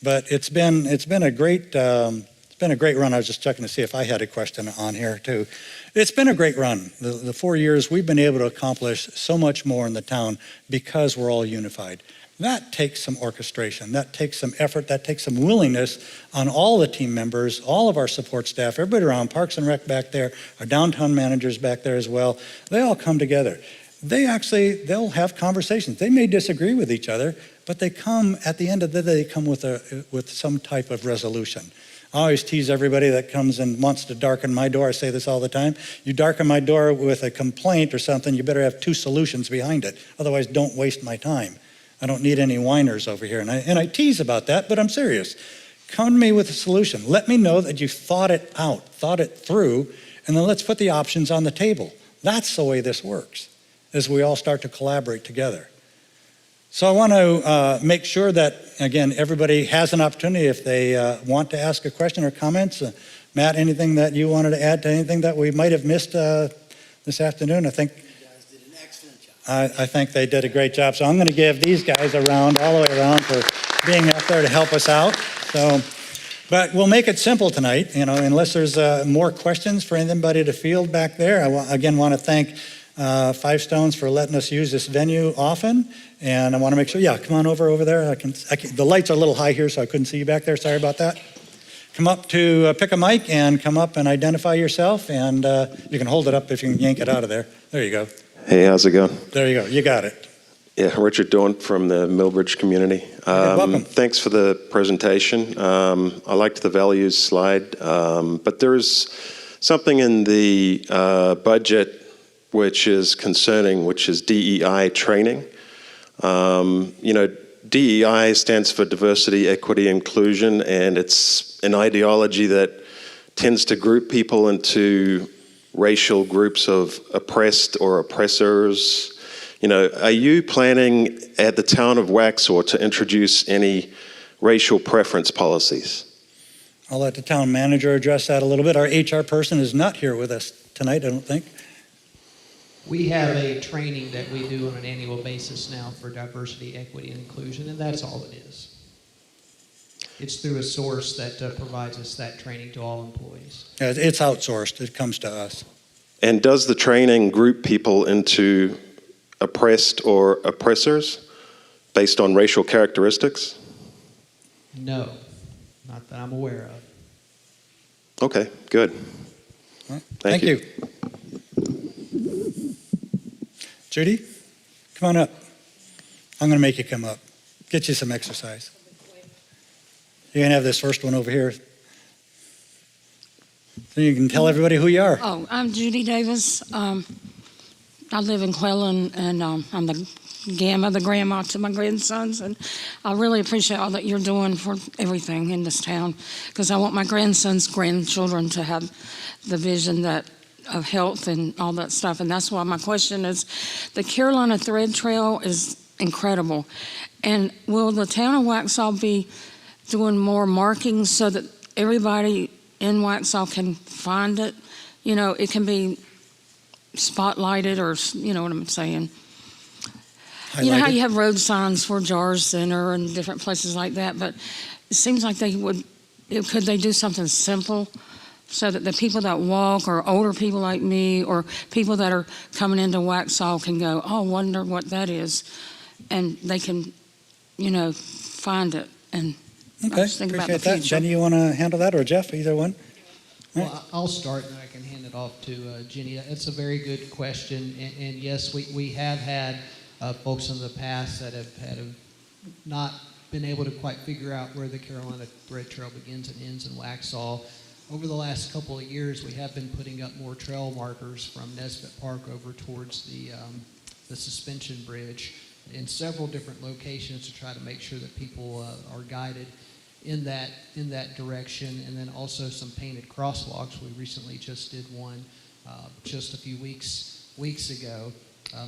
Speaker 1: But it's been a great run. I was just checking to see if I had a question on here too. It's been a great run. The 4 years we've been able to accomplish so much more in the town because we're all unified. That takes some orchestration. That takes some effort. That takes some willingness on all the team members, all of our support staff, everybody around, Parks and Rec back there, our downtown managers back there as well. They all come together. They'll have conversations. They may disagree with each other, but they come, at the end of the day, they come with some type of resolution. I always tease everybody that comes and wants to darken my door. I say this all the time. You darken my door with a complaint or something, you better have 2 solutions behind it. Otherwise, don't waste my time. I don't need any whiners over here. And I tease about that, but I'm serious. Come to me with a solution. Let me know that you thought it out, thought it through, and then let's put the options on the table. That's the way this works, as we all start to collaborate together. So I want to make sure that, again, everybody has an opportunity if they want to ask a question or comments. Matt, anything that you wanted to add to anything that we might have missed this afternoon? I think
Speaker 3: You guys did an excellent job.
Speaker 1: I think they did a great job. So I'm going to give these guys a round, all the way around, for being out there to help us out. So, but we'll make it simple tonight, unless there's more questions for anybody to field back there. I again want to thank Five Stones for letting us use this venue often. And I want to make sure, come on over there. The lights are a little high here, so I couldn't see you back there. Sorry about that. Come up to pick a mic and come up and identify yourself. And you can hold it up if you can yank it out of there. There you go.
Speaker 6: Hey, how's it going?
Speaker 1: There you go. You got it.
Speaker 6: Yeah, Richard Dorn from the Millbridge community.
Speaker 1: Welcome.
Speaker 6: Thanks for the presentation. I liked the values slide, but there's something in the budget which is concerning, which is DEI training. DEI stands for diversity, equity, inclusion, and it's an ideology that tends to group people into racial groups of oppressed or oppressors. Are you planning at the town of Waxhaw to introduce any racial preference policies?
Speaker 1: I'll let the town manager address that a little bit. Our HR person is not here with us tonight, I don't think.
Speaker 2: We have a training that we do on an annual basis now for diversity, equity, and inclusion, and that's all it is. It's through a source that provides us that training to all employees.
Speaker 1: It's outsourced. It comes to us.
Speaker 6: And does the training group people into oppressed or oppressors based on racial characteristics?
Speaker 2: No, not that I'm aware of.
Speaker 6: Okay, good.
Speaker 1: Well,
Speaker 6: Thank you.
Speaker 1: Judy, come on up. I'm going to make you come up. Get you some exercise. You're going to have this first one over here. So you can tell everybody who you are.
Speaker 7: Oh, I'm Judy Davis. I live in Quellen, and I'm the grandma to my grandsons, and I really appreciate all that you're doing for everything in this town, because I want my grandsons' grandchildren to have the vision that of health and all that stuff. And that's why my question is, the Carolina Thread Trail is incredible, and will the town of Waxhaw be doing more markings so that everybody in Waxhaw can find it? You know, it can be spotlighted, or you know what I'm saying. You know how you have road signs for Jar Center and different places like that, but it seems like could they do something simple so that the people that walk, or older people like me, or people that are coming into Waxhaw can go, oh, wonder what that is, and they can, you know, find it. And
Speaker 1: Okay,
Speaker 7: I just think about the
Speaker 1: appreciate that.
Speaker 7: future.
Speaker 1: Jenny, you want to handle that, or Jeff, either one?
Speaker 2: Well, I'll start, and then I can hand it off to Jenny. It's a very good question, and yes, we have had folks in the past that have not been able to quite figure out where the Carolina Thread Trail begins and ends in Waxhaw. Over the last couple of years, we have been putting up more trail markers from Nesbitt Park over towards the suspension bridge in several different locations to try to make sure that people are guided in that direction, and then also some painted crosswalks. We recently just did one just a few weeks ago.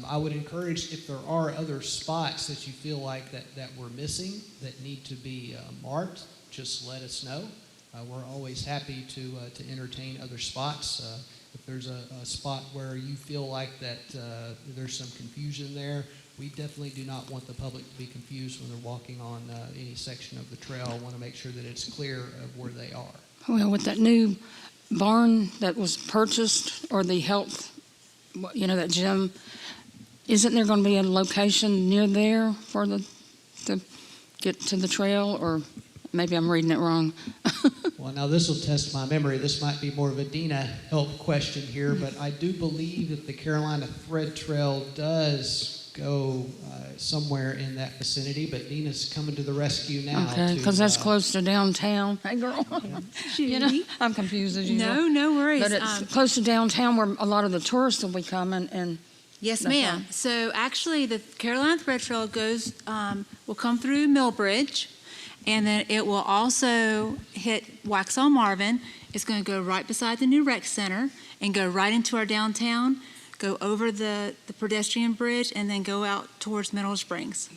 Speaker 2: I would encourage, if there are other spots that you feel like that we're missing that need to be marked, just let us know. We're always happy to entertain other spots. If there's a spot where you feel like that there's some confusion there, we definitely do not want the public to be confused when they're walking on any section of the trail. I want to make sure that it's clear of where they are.
Speaker 7: Well, with that new barn that was purchased, or the health, you know, that gym, isn't there going to be a location near there for to get to the trail? Or maybe I'm reading it wrong.
Speaker 2: Well, now this will test my memory. This might be more of a Dina help question here, but I do believe that the Carolina Thread Trail does go somewhere in that vicinity, but Dina's coming to the rescue now.
Speaker 7: Okay, because that's close to downtown. Hey, girl. You know,
Speaker 8: Judy?
Speaker 7: I'm confused as usual.
Speaker 8: No worries.
Speaker 7: But it's close to downtown where a lot of the tourists will be coming. And
Speaker 8: Yes,
Speaker 7: That's
Speaker 8: ma'am.
Speaker 7: all.
Speaker 8: So actually, the Carolina Thread Trail will come through Millbridge, and then it will also hit Waxhaw Marvin. It's going to go right beside the new rec center and go right into our downtown, go over the pedestrian bridge, and then go out towards Mineral Springs.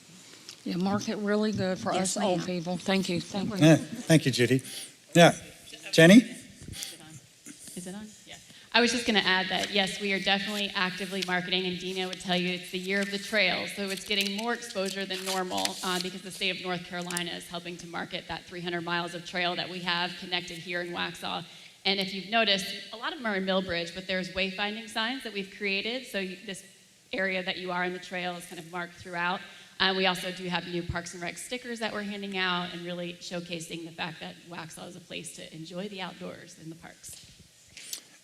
Speaker 7: yeah, mark it really good for
Speaker 8: Yes,
Speaker 7: us old
Speaker 8: ma'am.
Speaker 7: people. Thank you. Thank you.
Speaker 1: Yeah, thank you, Judy. Yeah, Jenny?
Speaker 4: Is it on? Yeah. I was just going to add that, yes, we are definitely actively marketing, and Dina would tell you it's the year of the trail, so it's getting more exposure than normal because the state of North Carolina is helping to market that 300 miles of trail that we have connected here in Waxhaw. And if you've noticed, a lot of them are in Millbridge, but there's wayfinding signs that we've created, so this area that you are in the trail is kind of marked throughout. We also do have new Parks and Rec stickers that we're handing out and really showcasing the fact that Waxhaw is a place to enjoy the outdoors in the parks.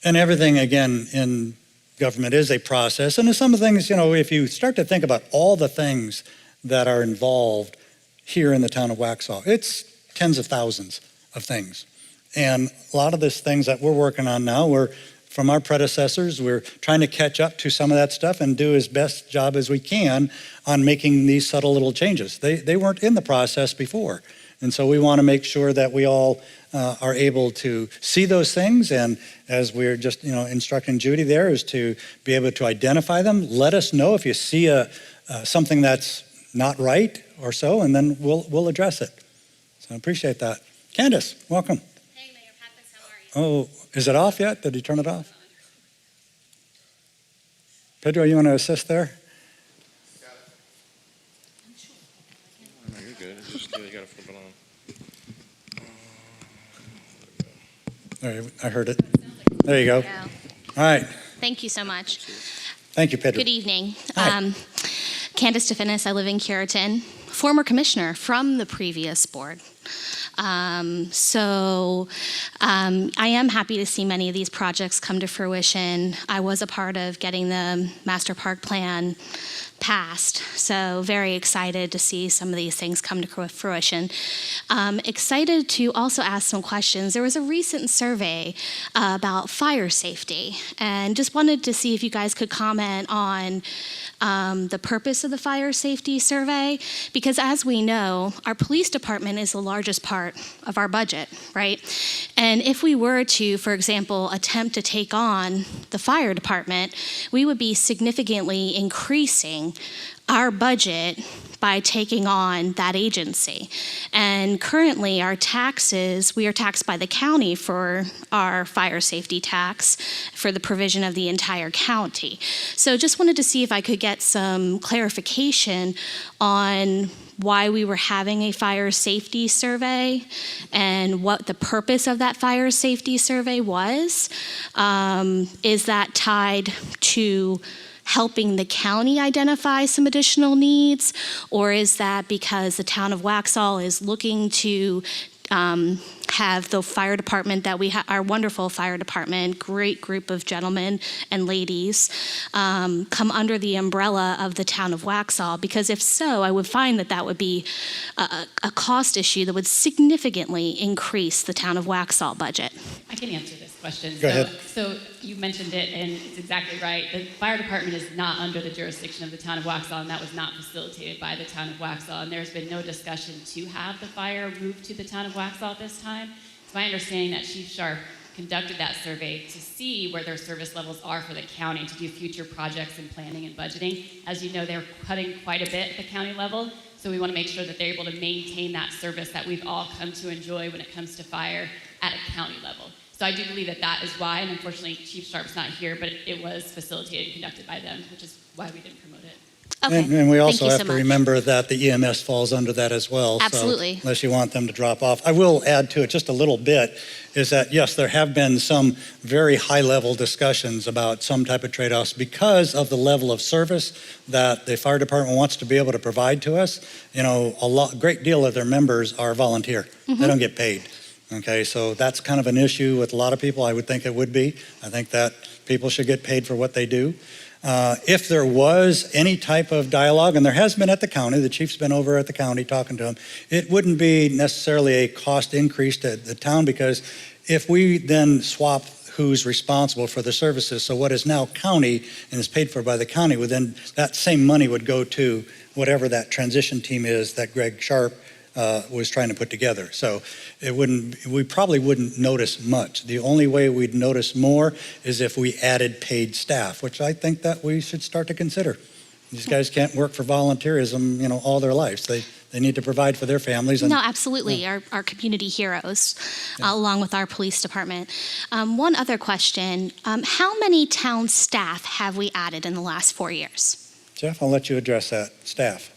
Speaker 1: And everything, again, in government is a process. And there's some things, you know, if you start to think about all the things that are involved here in the town of Waxhaw, it's tens of thousands of things. And a lot of these things that we're working on now, we're from our predecessors, we're trying to catch up to some of that stuff and do as best job as we can on making these subtle little changes. They weren't in the process before. And so we want to make sure that we all are able to see those things, and as we're just instructing Judy there, is to be able to identify them. Let us know if you see something that's not right or so, and then we'll address it. So I appreciate that. Candace, welcome.
Speaker 9: Hey, Mayor Pappas, how are you?
Speaker 1: Oh, is it off yet? Did you turn it off? Pedro, you want to assist there?
Speaker 9: No, you're good. It's just you gotta flip it on.
Speaker 1: All right, I heard it. There you go.
Speaker 10: Yeah.
Speaker 1: All right.
Speaker 10: Thank you so much.
Speaker 1: Thank you, Pedro.
Speaker 10: Good evening.
Speaker 1: Hi.
Speaker 10: Candace DeFinis, I live in Curitin, former commissioner from the previous board. I am happy to see many of these projects come to fruition. I was a part of getting the master park plan passed, so very excited to see some of these things come to fruition. Excited to also ask some questions. There was a recent survey about fire safety, and just wanted to see if you guys could comment on the purpose of the fire safety survey, because as we know, our police department is the largest part of our budget, right? And if we were to, for example, attempt to take on the fire department, we would be significantly increasing our budget by taking on that agency. And currently, our taxes, we are taxed by the county for our fire safety tax for the provision of the entire county. So just wanted to see if I could get some clarification on why we were having a fire safety survey and what the purpose of that fire safety survey was. Is that tied to helping the county identify some additional needs, or is that because the town of Waxhaw is looking to have the fire department that we have, our wonderful fire department, great group of gentlemen and ladies, come under the umbrella of the town of Waxhaw? Because if so, I would find that that would be a cost issue that would significantly increase the town of Waxhaw budget.
Speaker 4: I can answer this question.
Speaker 1: Go ahead.
Speaker 4: So you mentioned it, and it's exactly right. The fire department is not under the jurisdiction of the town of Waxhaw, and that was not facilitated by the town of Waxhaw. And there's been no discussion to have the fire moved to the town of Waxhaw at this time. It's my understanding that Chief Sharp conducted that survey to see where their service levels are for the county to do future projects and planning and budgeting. As you know, they're cutting quite a bit at the county level, so we want to make sure that they're able to maintain that service that we've all come to enjoy when it comes to fire at a county level. So I do believe that that is why, and unfortunately Chief Sharp's not here, but it was facilitated and conducted by them, which is why we didn't promote it.
Speaker 10: Okay.
Speaker 1: And we
Speaker 10: Thank
Speaker 1: also
Speaker 10: you
Speaker 1: have
Speaker 10: so
Speaker 1: to
Speaker 10: much.
Speaker 1: remember that the EMS falls under that as well.
Speaker 10: Absolutely.
Speaker 1: So unless you want them to drop off. I will add to it just a little bit, is that yes, there have been some very high-level discussions about some type of trade-offs because of the level of service that the fire department wants to be able to provide to us. You know, a great deal of their members are volunteer.
Speaker 10: Mm-hmm.
Speaker 1: They don't get paid. Okay, so that's kind of an issue with a lot of people. I would think it would be. I think that people should get paid for what they do. If there was any type of dialogue, and there has been at the county, the chief's been over at the county talking to them, it wouldn't be necessarily a cost increase to the town, because if we then swap who's responsible for the services, so what is now county and is paid for by the county, well, then that same money would go to whatever that transition team is that Greg Sharp was trying to put together. So we probably wouldn't notice much. The only way we'd notice more is if we added paid staff, which I think that we should start to consider. These guys can't work for volunteerism, you know, all their lives. They need to provide for their families. And,
Speaker 10: No, absolutely.
Speaker 1: Yeah.
Speaker 10: Our community heroes, along with our police department. One other question. How many town staff have we added in the last 4 years?
Speaker 1: Jeff, I'll let you address that. Staff.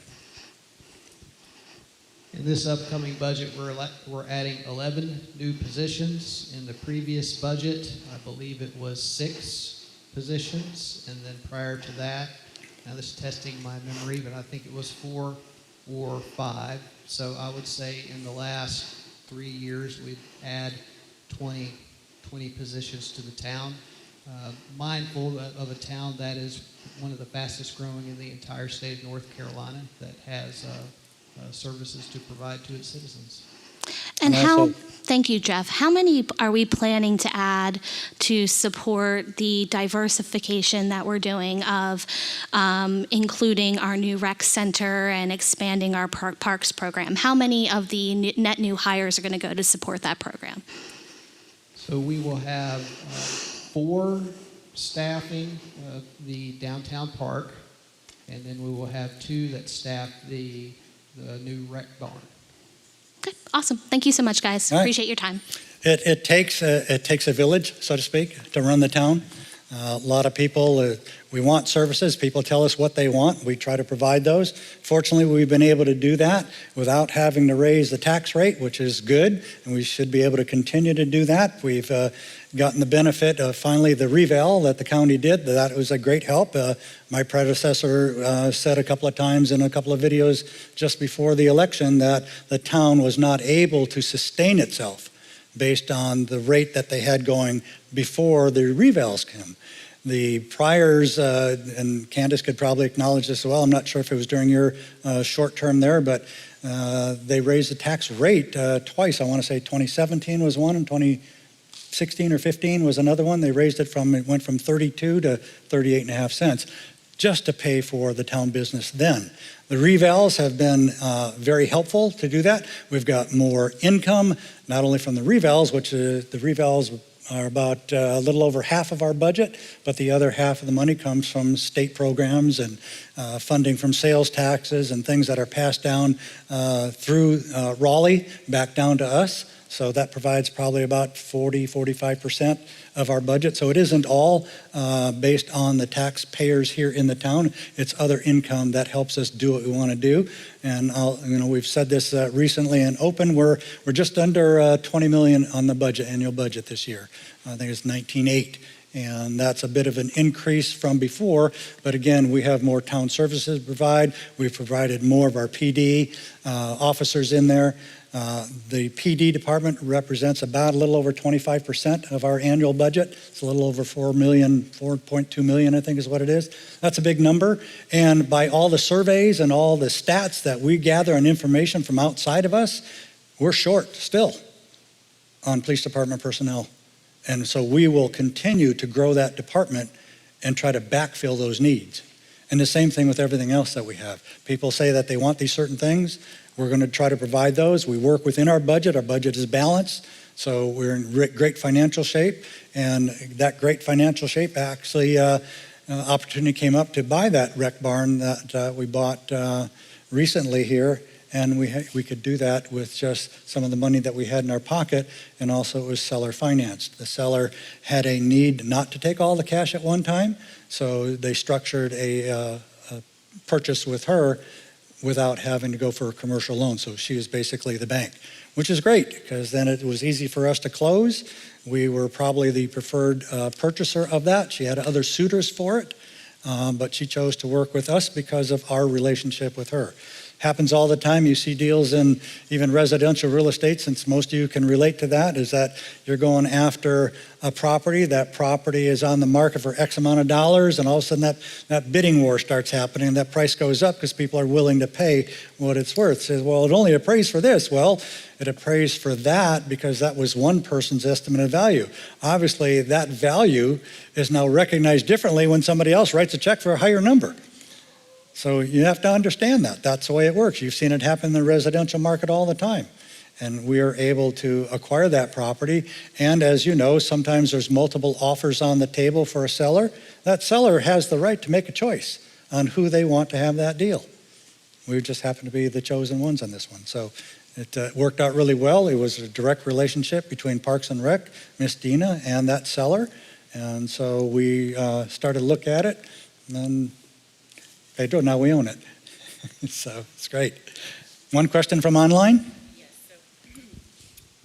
Speaker 2: In this upcoming budget, we're adding 11 new positions. In the previous budget, I believe it was 6 positions, and then prior to that, now this is testing my memory, but I think it was 4 or 5. So I would say in the last 3 years, we've added 20 positions to the town. Mindful of a town that is one of the fastest growing in the entire state of North Carolina that has services to provide to its citizens.
Speaker 10: And
Speaker 1: And
Speaker 10: how,
Speaker 1: also-
Speaker 10: thank you, Jeff. How many are we planning to add to support the diversification that we're doing of including our new rec center and expanding our parks program? How many of the net new hires are going to go to support that program?
Speaker 2: So we will have 4 staffing the downtown park, and then we will have 2 that staff the new rec barn.
Speaker 10: Okay, awesome. Thank you so much, guys.
Speaker 1: All right.
Speaker 10: Appreciate your time.
Speaker 1: It takes a village, so to speak, to run the town. A lot of people, we want services. People tell us what they want. We try to provide those. Fortunately, we've been able to do that without having to raise the tax rate, which is good, and we should be able to continue to do that. We've gotten the benefit of finally the reval that the county did. That was a great help. My predecessor said a couple of times in a couple of videos just before the election that the town was not able to sustain itself based on the rate that they had going before the revals came. The priors, and Candace could probably acknowledge this as well, I'm not sure if it was during your short term there, but they raised the tax rate twice. I want to say 2017 was one and 2016 or 15 was another one. They raised it went from 32 to 38 and a half cents just to pay for the town business then. The revals have been very helpful to do that. We've got more income, not only from the revals, which the revals are about a little over half of our budget, but the other half of the money comes from state programs and funding from sales taxes and things that are passed down through Raleigh back down to us. So that provides probably about 45% of our budget. So it isn't all based on the taxpayers here in the town. It's other income that helps us do what we want to do. And we've said this recently in open. We're just under 20 million on the budget, annual budget this year. I think it's 19.8. And that's a bit of an increase from before. But again, we have more town services to provide. We've provided more of our PD officers in there. The PD department represents about a little over 25% of our annual budget. It's a little over 4.2 million, I think is what it is. That's a big number. And by all the surveys and all the stats that we gather and information from outside of us, we're short still on police department personnel. And so we will continue to grow that department and try to backfill those needs. And the same thing with everything else that we have. People say that they want these certain things. We're going to try to provide those. We work within our budget. Our budget is balanced. So we're in great financial shape. And that great financial shape, actually, opportunity came up to buy that rec barn that we bought recently here. And we could do that with just some of the money that we had in our pocket, and also it was seller financed. The seller had a need not to take all the cash at one time, so they structured a purchase with her without having to go for a commercial loan. So she was basically the bank, which is great because then it was easy for us to close. We were probably the preferred purchaser of that. She had other suitors for it, but she chose to work with us because of our relationship with her. Happens all the time. You see deals in even residential real estate, since most of you can relate to that, is that you're going after a property. That property is on the market for X amount of dollars, and all of a sudden that bidding war starts happening, and that price goes up because people are willing to pay what it's worth. Says, well, it only appraised for this. Well, it appraised for that because that was one person's estimate of value. Obviously, that value is now recognized differently when somebody else writes a check for a higher number. So you have to understand that. That's the way it works. You've seen it happen in the residential market all the time. And we are able to acquire that property. And as you know, sometimes there's multiple offers on the table for a seller. That seller has the right to make a choice on who they want to have that deal. We just happen to be the chosen ones on this one. So it worked out really well. It was a direct relationship between Parks and Rec, Miss Dina, and that seller. And so we started to look at it, and then Pedro, now we own it. So it's great. One question from online?
Speaker 4: Yes. So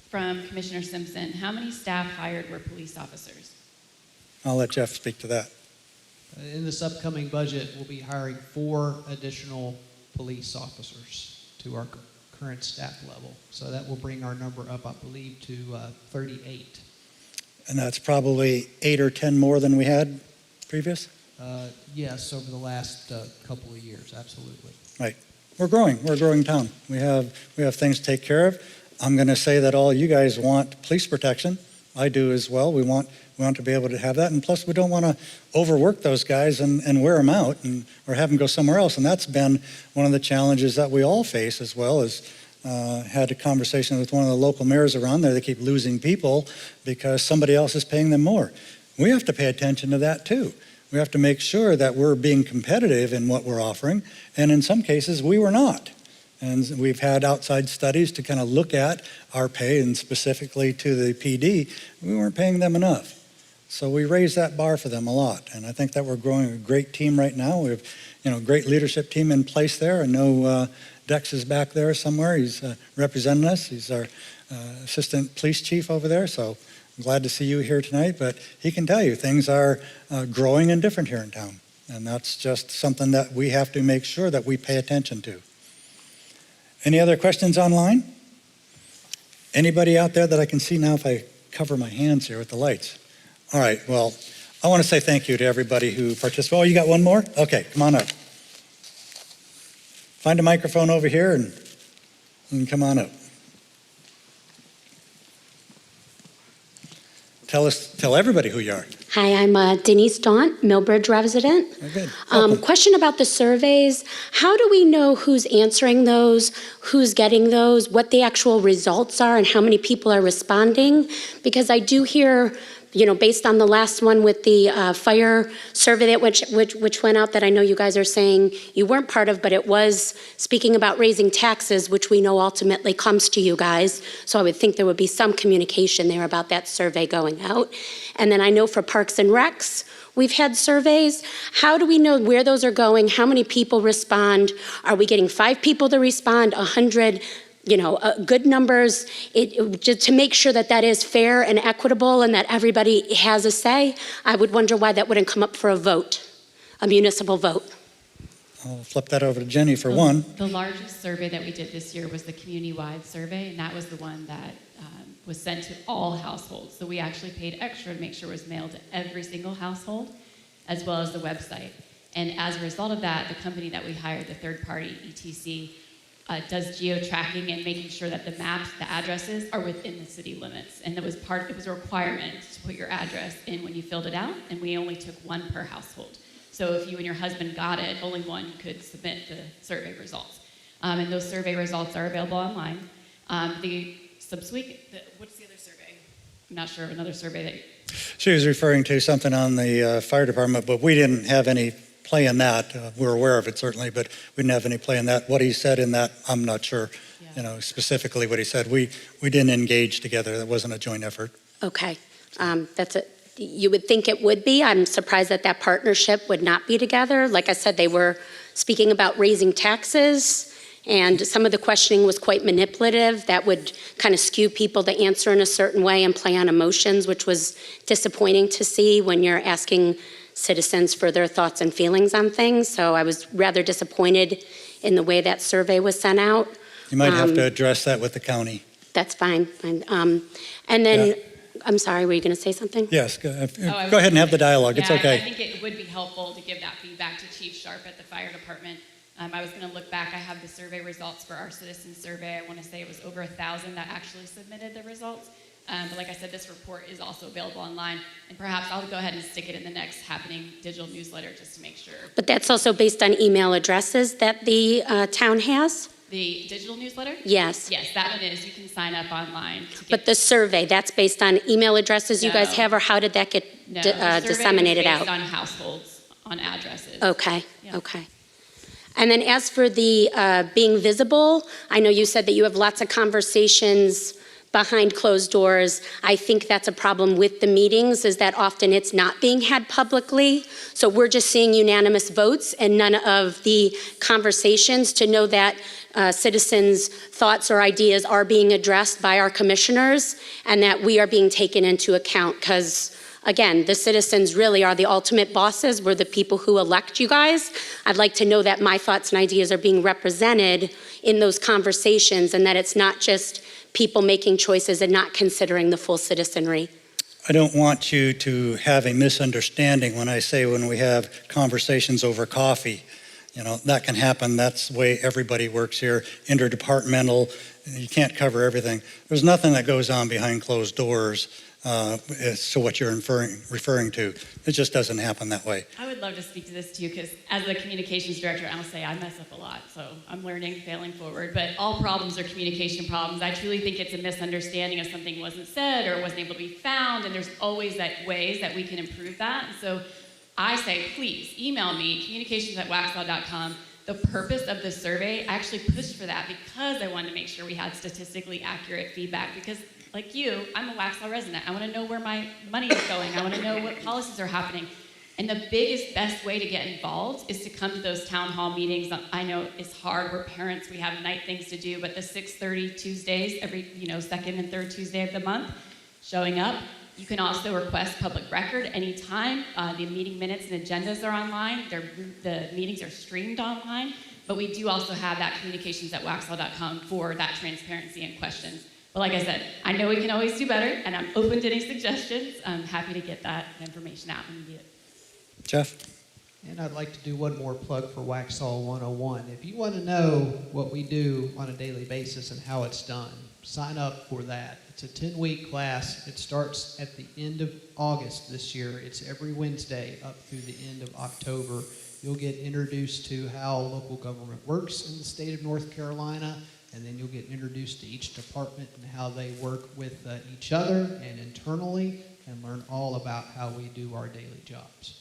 Speaker 4: from Commissioner Simpson, how many staff hired were police officers?
Speaker 1: I'll let Jeff speak to that.
Speaker 2: In this upcoming budget, we'll be hiring 4 additional police officers to our current staff level. So that will bring our number up, I believe, to 38.
Speaker 1: And that's probably 8 or 10 more than we had previous?
Speaker 2: Yes, over the last couple of years, absolutely.
Speaker 1: Right. We're growing. We're a growing town. We have things to take care of. I'm going to say that all you guys want police protection. I do as well. We want to be able to have that. And plus, we don't want to overwork those guys and wear them out or have them go somewhere else. And that's been one of the challenges that we all face as well. As had a conversation with one of the local mayors around there. They keep losing people because somebody else is paying them more. We have to pay attention to that too. We have to make sure that we're being competitive in what we're offering, and in some cases we were not. And we've had outside studies to kind of look at our pay, and specifically to the PD, we weren't paying them enough. So we raise that bar for them a lot. And I think that we're growing a great team right now. We have, a great leadership team in place there. I know Dex is back there somewhere. He's representing us. He's our assistant police chief over there. So I'm glad to see you here tonight. But he can tell you things are growing and different here in town. And that's just something that we have to make sure that we pay attention to. Any other questions online? Anybody out there that I can see now if I cover my hands here with the lights? All right, well, I want to say thank you to everybody who participated. Oh, you got one more? Okay, come on up. Find a microphone over here and come on up. Tell everybody who you are.
Speaker 11: Hi, I'm Denise Daunt, Millbridge resident.
Speaker 1: Very good.
Speaker 11: Question about the surveys. How do we know who's answering those, who's getting those, what the actual results are, and how many people are responding? Because I do hear, based on the last one with the fire survey that which went out that I know you guys are saying you weren't part of, but it was speaking about raising taxes, which we know ultimately comes to you guys. So I would think there would be some communication there about that survey going out. And then I know for Parks and Recs, we've had surveys. How do we know where those are going? How many people respond? Are we getting 5 people to respond, 100? Good numbers, just to make sure that that is fair and equitable and that everybody has a say. I would wonder why that wouldn't come up for a vote, a municipal vote.
Speaker 1: I'll flip that over to Jenny for one.
Speaker 4: The largest survey that we did this year was the community-wide survey, and that was the one that was sent to all households. So we actually paid extra to make sure it was mailed to every single household, as well as the website. And as a result of that, the company that we hired, the third party, ETC, does geo-tracking and making sure that the maps, the addresses are within the city limits. And it was a requirement to put your address in when you filled it out, and we only took 1 per household. So if you and your husband got it, only 1 could submit the survey results. And those survey results are available online. What's the other survey? I'm not sure of another survey that...
Speaker 1: She was referring to something on the fire department, but we didn't have any play in that. We're aware of it certainly, but we didn't have any play in that. What he said in that, I'm not sure, specifically what he said. We didn't engage together. That wasn't a joint effort.
Speaker 11: Okay, that's it. You would think it would be. I'm surprised that that partnership would not be together. Like I said, they were speaking about raising taxes, and some of the questioning was quite manipulative. That would kind of skew people to answer in a certain way and play on emotions, which was disappointing to see when you're asking citizens for their thoughts and feelings on things. So I was rather disappointed in the way that survey was sent out.
Speaker 1: You might have to address that with the county.
Speaker 11: That's fine. And then, I'm sorry, were you going to say something?
Speaker 1: Yes, go ahead and have the dialogue. It's okay.
Speaker 4: I think it would be helpful to give that feedback to Chief Sharp at the fire department. I was going to look back. I have the survey results for our citizen survey. I want to say it was over 1,000 that actually submitted the results. But like I said, this report is also available online. And perhaps I'll go ahead and stick it in the next happening digital newsletter just to make sure.
Speaker 11: But that's also based on email addresses that the town has?
Speaker 4: The digital newsletter?
Speaker 11: Yes.
Speaker 4: Yes, that one is. You can sign up online.
Speaker 11: But the survey, that's based on email addresses you guys have, or how did that get disseminated out?
Speaker 4: Based on households, on addresses.
Speaker 11: Okay, okay. And then as for the being visible, I know you said that you have lots of conversations behind closed doors. I think that's a problem with the meetings, is that often it's not being had publicly. So we're just seeing unanimous votes and none of the conversations to know that citizens' thoughts or ideas are being addressed by our commissioners and that we are being taken into account. Because again, the citizens really are the ultimate bosses. We're the people who elect you guys. I'd like to know that my thoughts and ideas are being represented in those conversations and that it's not just people making choices and not considering the full citizenry.
Speaker 1: I don't want you to have a misunderstanding when I say when we have conversations over coffee. That can happen. That's the way everybody works here. Interdepartmental, you can't cover everything. There's nothing that goes on behind closed doors as to what you're referring to. It just doesn't happen that way.
Speaker 4: I would love to speak to this too, because as the communications director, I'll say I mess up a lot, so I'm learning, failing forward. But all problems are communication problems. I truly think it's a misunderstanding if something wasn't said or wasn't able to be found, and there's always ways that we can improve that. So I say, please email me, communications@waxhaw.com. The purpose of the survey, I actually pushed for that because I wanted to make sure we had statistically accurate feedback because like you, I'm a Waxhaw resident. I want to know where my money is going. I want to know what policies are happening. And the biggest, best way to get involved is to come to those town hall meetings. I know it's hard. We're parents. We have night things to do. But the 6:30 Tuesdays, every second and third Tuesday of the month, showing up. You can also request public record anytime. The meeting minutes and agendas are online. The meetings are streamed online. But we do also have that communications@waxhaw.com for that transparency and questions. But like I said, I know we can always do better, and I'm open to any suggestions. I'm happy to get that information out when you need it.
Speaker 1: Jeff?
Speaker 2: And I'd like to do one more plug for Waxhaw 101. If you want to know what we do on a daily basis and how it's done, sign up for that. It's a 10-week class. It starts at the end of August this year. It's every Wednesday up through the end of October. You'll get introduced to how local government works in the state of North Carolina, and then you'll get introduced to each department and how they work with each other and internally, and learn all about how we do our daily jobs.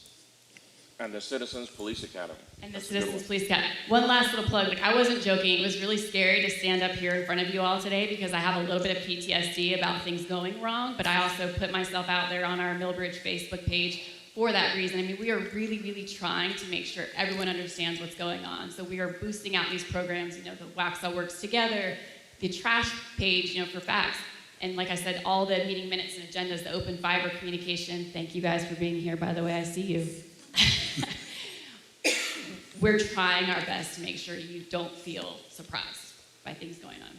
Speaker 9: And the Citizens Police Academy.
Speaker 4: And the Citizens Police Academy. One last little plug. Like, I wasn't joking. It was really scary to stand up here in front of you all today because I have a little bit of PTSD about things going wrong, but I also put myself out there on our Millbridge Facebook page for that reason. I mean, we are really, really trying to make sure everyone understands what's going on. So we are boosting out these programs, the Waxhaw Works Together, the trash page, for facts. And like I said, all the meeting minutes and agendas, the open fiber communication. Thank you guys for being here, by the way. I see you. We're trying our best to make sure you don't feel surprised by things going on.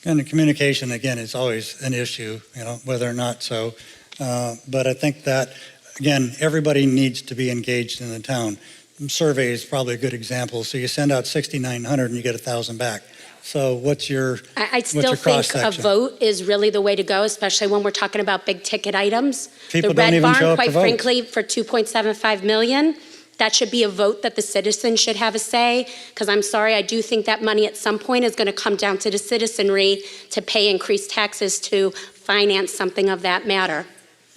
Speaker 1: And the communication, again, is always an issue, whether or not so. But I think that, again, everybody needs to be engaged in the town. Survey is probably a good example. So you send out 6,900 and you get 1,000 back. So what's your
Speaker 11: I still think a vote is really the way to go, especially when we're talking about big ticket items.
Speaker 1: People
Speaker 11: The
Speaker 1: don't
Speaker 11: Red
Speaker 1: even show
Speaker 11: Barn,
Speaker 1: up
Speaker 11: quite
Speaker 1: to vote.
Speaker 11: frankly, for 2.75 million, that should be a vote that the citizens should have a say, because I'm sorry, I do think that money at some point is going to come down to the citizenry to pay increased taxes to finance something of that matter.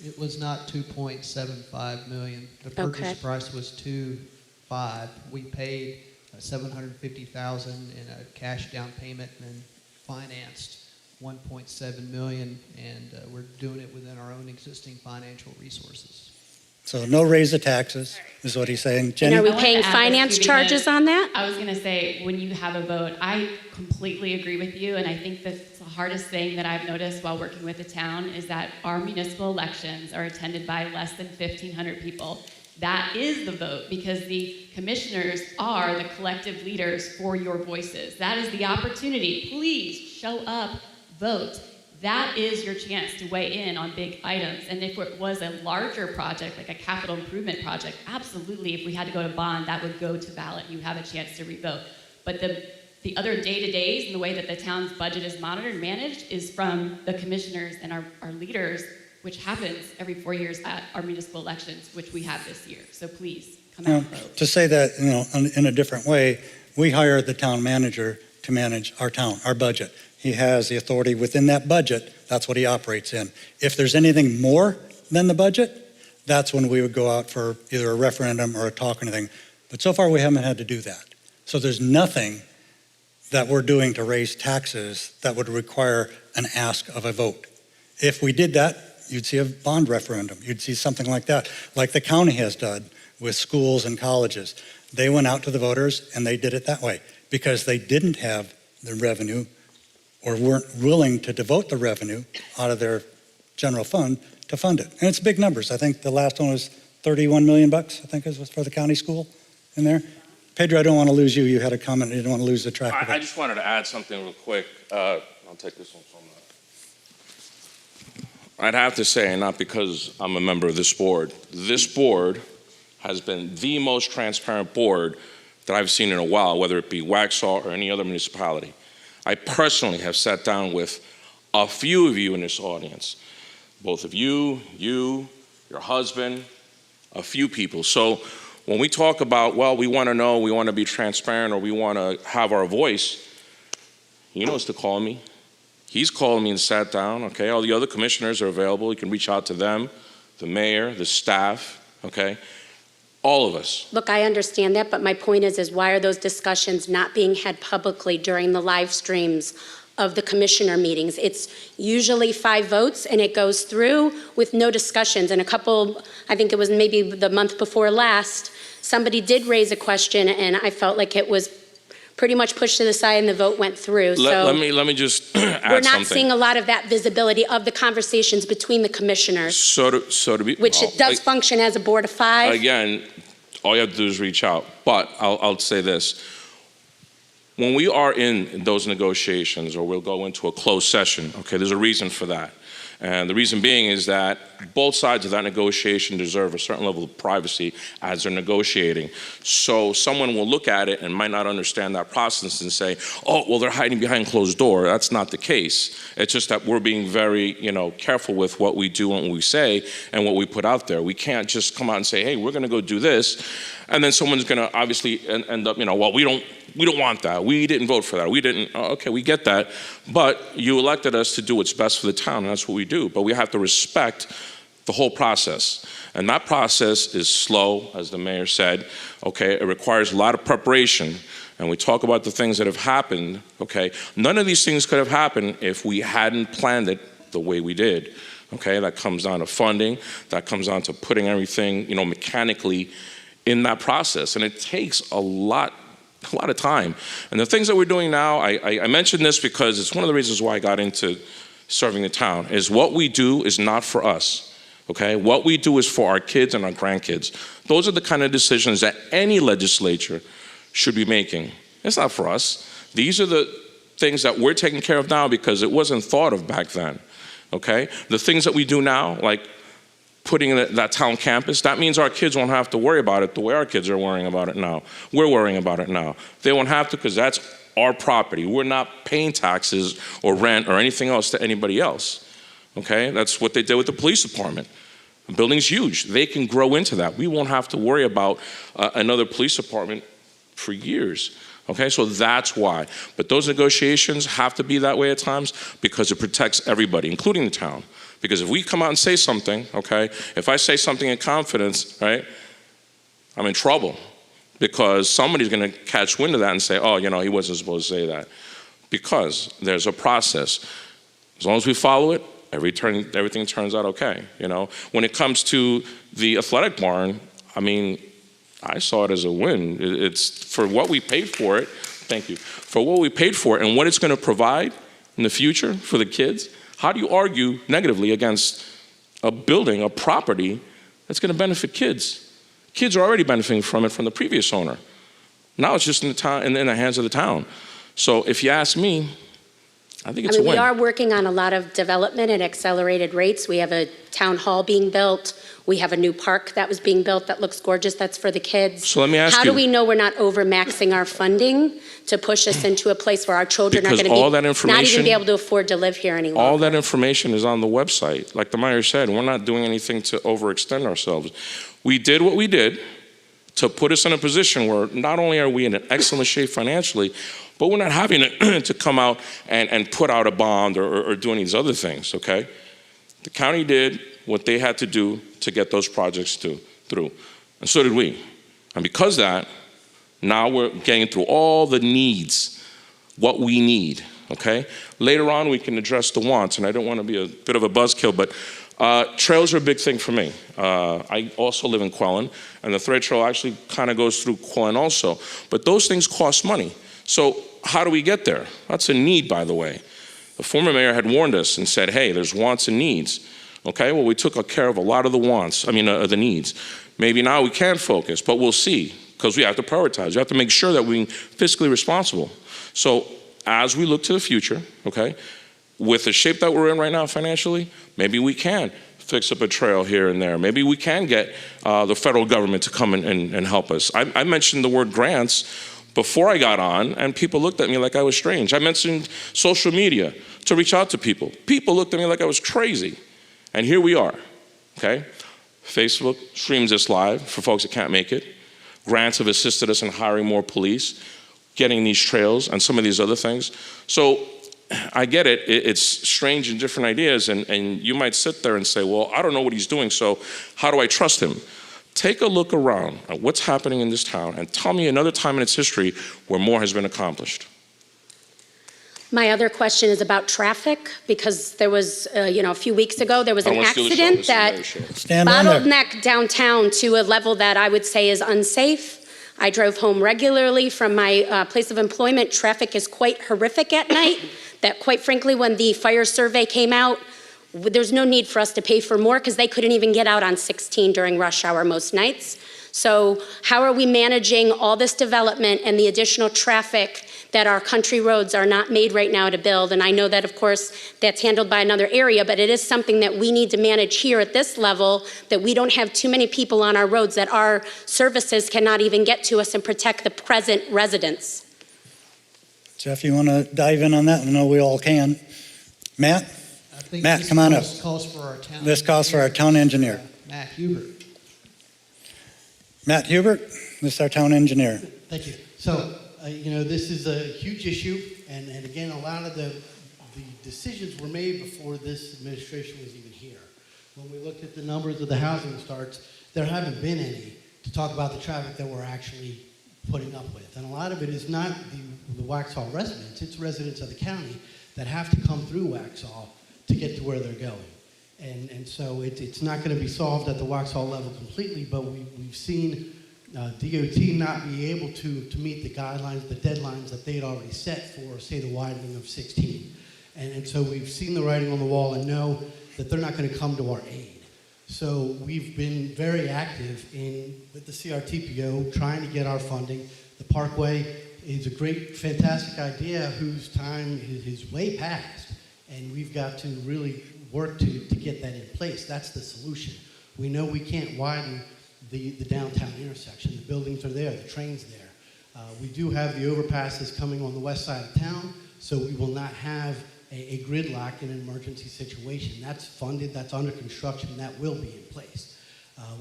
Speaker 2: It was not 2.75 million. The purchase price was 2.5. We paid $750,000 in a cash down payment and then financed 1.7 million, and we're doing it within our own existing financial resources.
Speaker 1: So no raise of taxes is what he's saying. Jenny?
Speaker 11: And are we
Speaker 4: I wanted
Speaker 11: paying
Speaker 4: to add
Speaker 11: finance
Speaker 4: this too,
Speaker 11: charges
Speaker 4: because
Speaker 11: on that?
Speaker 4: I was going to say, when you have a vote, I completely agree with you, and I think that the hardest thing that I've noticed while working with the town is that our municipal elections are attended by less than 1,500 people. That is the vote, because the commissioners are the collective leaders for your voices. That is the opportunity. Please show up, vote. That is your chance to weigh in on big items. And if it was a larger project, like a capital improvement project, absolutely, if we had to go to bond, that would go to ballot. You have a chance to revote. But the other day-to-days and the way that the town's budget is monitored and managed is from the commissioners and our leaders, which happens every 4 years at our municipal elections, which we have this year. So please, come out and vote.
Speaker 1: To say that, in a different way, we hire the town manager to manage our town, our budget. He has the authority within that budget. That's what he operates in. If there's anything more than the budget, that's when we would go out for either a referendum or a talk or anything. But so far, we haven't had to do that. So there's nothing that we're doing to raise taxes that would require an ask of a vote. If we did that, you'd see a bond referendum. You'd see something like that, like the county has done with schools and colleges. They went out to the voters and they did it that way because they didn't have the revenue or weren't willing to devote the revenue out of their general fund to fund it. And it's big numbers. I think the last one was 31 million bucks, I think it was for the county school in there. Pedro, I don't want to lose you. You had a comment. You didn't want to lose the track of it.
Speaker 9: I just wanted to add something real quick. I'll take this one from I'd have to say, and not because I'm a member of this board has been the most transparent board that I've seen in a while, whether it be Waxhaw or any other municipality. I personally have sat down with a few of you in this audience, both of you, your husband, a few people. So when we talk about, well, we want to know, we want to be transparent, or we want to have our voice, he knows to call me. He's called me and sat down, okay? All the other commissioners are available. You can reach out to them, the mayor, the staff, okay? All of us.
Speaker 11: Look, I understand that, but my point is why are those discussions not being had publicly during the live streams of the commissioner meetings? It's usually 5 votes and it goes through with no discussions. And a couple, I think it was maybe the month before last, somebody did raise a question and I felt like it was pretty much pushed to the side and the vote went through.
Speaker 9: Let me just add
Speaker 11: we're not
Speaker 9: something.
Speaker 11: seeing a lot of that visibility of the conversations between the commissioners,
Speaker 9: So to be,
Speaker 11: which it does function as a board of 5.
Speaker 9: Again, all you have to do is reach out. But I'll say this. When we are in those negotiations, or we'll go into a closed session, okay, there's a reason for that. And the reason being is that both sides of that negotiation deserve a certain level of privacy as they're negotiating. So someone will look at it and might not understand that process and say, oh, well, they're hiding behind closed door. That's not the case. It's just that we're being very, careful with what we do and what we say and what we put out there. We can't just come out and say, hey, we're going to go do this. And then someone's going to obviously end up, well, we don't want that. We didn't vote for that. We didn't. Okay, we get that. But you elected us to do what's best for the town, and that's what we do. But we have to respect the whole process. And that process is slow, as the mayor said. Okay, it requires a lot of preparation. And we talk about the things that have happened. Okay, none of these things could have happened if we hadn't planned it the way we did. Okay, that comes down to funding. That comes down to putting everything, mechanically in that process. And it takes a lot of time. And the things that we're doing now, I mentioned this because it's one of the reasons why I got into serving the town, is what we do is not for us, okay? What we do is for our kids and our grandkids. Those are the kind of decisions that any legislature should be making. It's not for us. These are the things that we're taking care of now because it wasn't thought of back then, okay? The things that we do now, like putting in that town campus, that means our kids won't have to worry about it the way our kids are worrying about it now. We're worrying about it now. They won't have to because that's our property. We're not paying taxes or rent or anything else to anybody else, okay? That's what they did with the police department. The building's huge. They can grow into that. We won't have to worry about another police department for years. Okay, so that's why. But those negotiations have to be that way at times because it protects everybody, including the town. Because if we come out and say something, okay, if I say something in confidence, right, I'm in trouble because somebody's going to catch wind of that and say, oh, he wasn't supposed to say that. Because there's a process. As long as we follow it, everything turns out okay, When it comes to the athletic barn, I saw it as a win. It's for what we paid for it. Thank you. For what we paid for it and what it's going to provide in the future for the kids. How do you argue negatively against a building, a property that's going to benefit kids? Kids are already benefiting from it from the previous owner. Now it's just in the hands of the town. So if you ask me, I think it's a win.
Speaker 11: We are working on a lot of development at accelerated rates. We have a town hall being built. We have a new park that was being built that looks gorgeous. That's for the kids.
Speaker 9: So let me ask you.
Speaker 11: How do we know we're not over-maxing our funding to push us into a place where our children are going to not even be able to afford to live here anymore?
Speaker 9: All that information is on the website. Like the mayor said, we're not doing anything to overextend ourselves. We did what we did to put us in a position where not only are we in an excellent shape financially, but we're not having to come out and put out a bond or do any of these other things, okay? The county did what they had to do to get those projects through, and so did we. And because of that, now we're getting through all the needs, what we need, okay? Later on, we can address the wants, and I don't want to be a bit of a buzzkill, but trails are a big thing for me. I also live in Quellen, and the thread trail actually kind of goes through Quellen also. But those things cost money. So how do we get there? That's a need, by the way. The former mayor had warned us and said, hey, there's wants and needs. Okay, well, we took care of a lot of the wants, the needs. Maybe now we can focus, but we'll see, because we have to prioritize. We have to make sure that we're fiscally responsible. So as we look to the future, okay, with the shape that we're in right now financially, maybe we can fix up a trail here and there. Maybe we can get the federal government to come and help us. I mentioned the word grants before I got on, and people looked at me like I was strange. I mentioned social media to reach out to people. People looked at me like I was crazy. And here we are, okay? Facebook streams this live for folks that can't make it. Grants have assisted us in hiring more police, getting these trails, and some of these other things. So I get it. It's strange and different ideas, and you might sit there and say, well, I don't know what he's doing, so how do I trust him? take a look around at what's happening in this town and tell me another time in its history where more has been accomplished.
Speaker 11: My other question is about traffic, because there was, a few weeks ago, there was an accident that
Speaker 1: Stand on there.
Speaker 11: bottlenecked downtown to a level that I would say is unsafe. I drove home regularly from my place of employment. Traffic is quite horrific at night, that quite frankly, when the fire survey came out, there's no need for us to pay for more because they couldn't even get out on 16 during rush hour most nights. So how are we managing all this development and the additional traffic that our country roads are not made right now to build? And I know that, of course, that's handled by another area, but it is something that we need to manage here at this level, that we don't have too many people on our roads, that our services cannot even get to us and protect the present residents.
Speaker 1: Jeff, you want to dive in on that? I know we all can. Matt? Matt, come on up.
Speaker 2: This calls for our town.
Speaker 1: This calls for our town engineer.
Speaker 2: Matt Hubert.
Speaker 1: Matt Hubert, this is our town engineer.
Speaker 3: Thank you. So, this is a huge issue, and again, a lot of the decisions were made before this administration was even here. When we looked at the numbers of the housing starts, there haven't been any to talk about the traffic that we're actually putting up with. And a lot of it is not the Waxhaw residents, it's residents of the county that have to come through Waxhaw to get to where they're going. And so it's not going to be solved at the Waxhaw level completely, but we've seen DOT not be able to meet the guidelines, the deadlines that they had already set for, say, the widening of 16. And so we've seen the writing on the wall and know that they're not going to come to our aid. So we've been very active with the CRTPO trying to get our funding. The Parkway is a great, fantastic idea whose time is way past, and we've got to really work to get that in place. That's the solution. We know we can't widen the downtown intersection. The buildings are there, the train's there. We do have the overpasses coming on the west side of town, so we will not have a gridlock in an emergency situation. That's funded, that's under construction, that will be in place.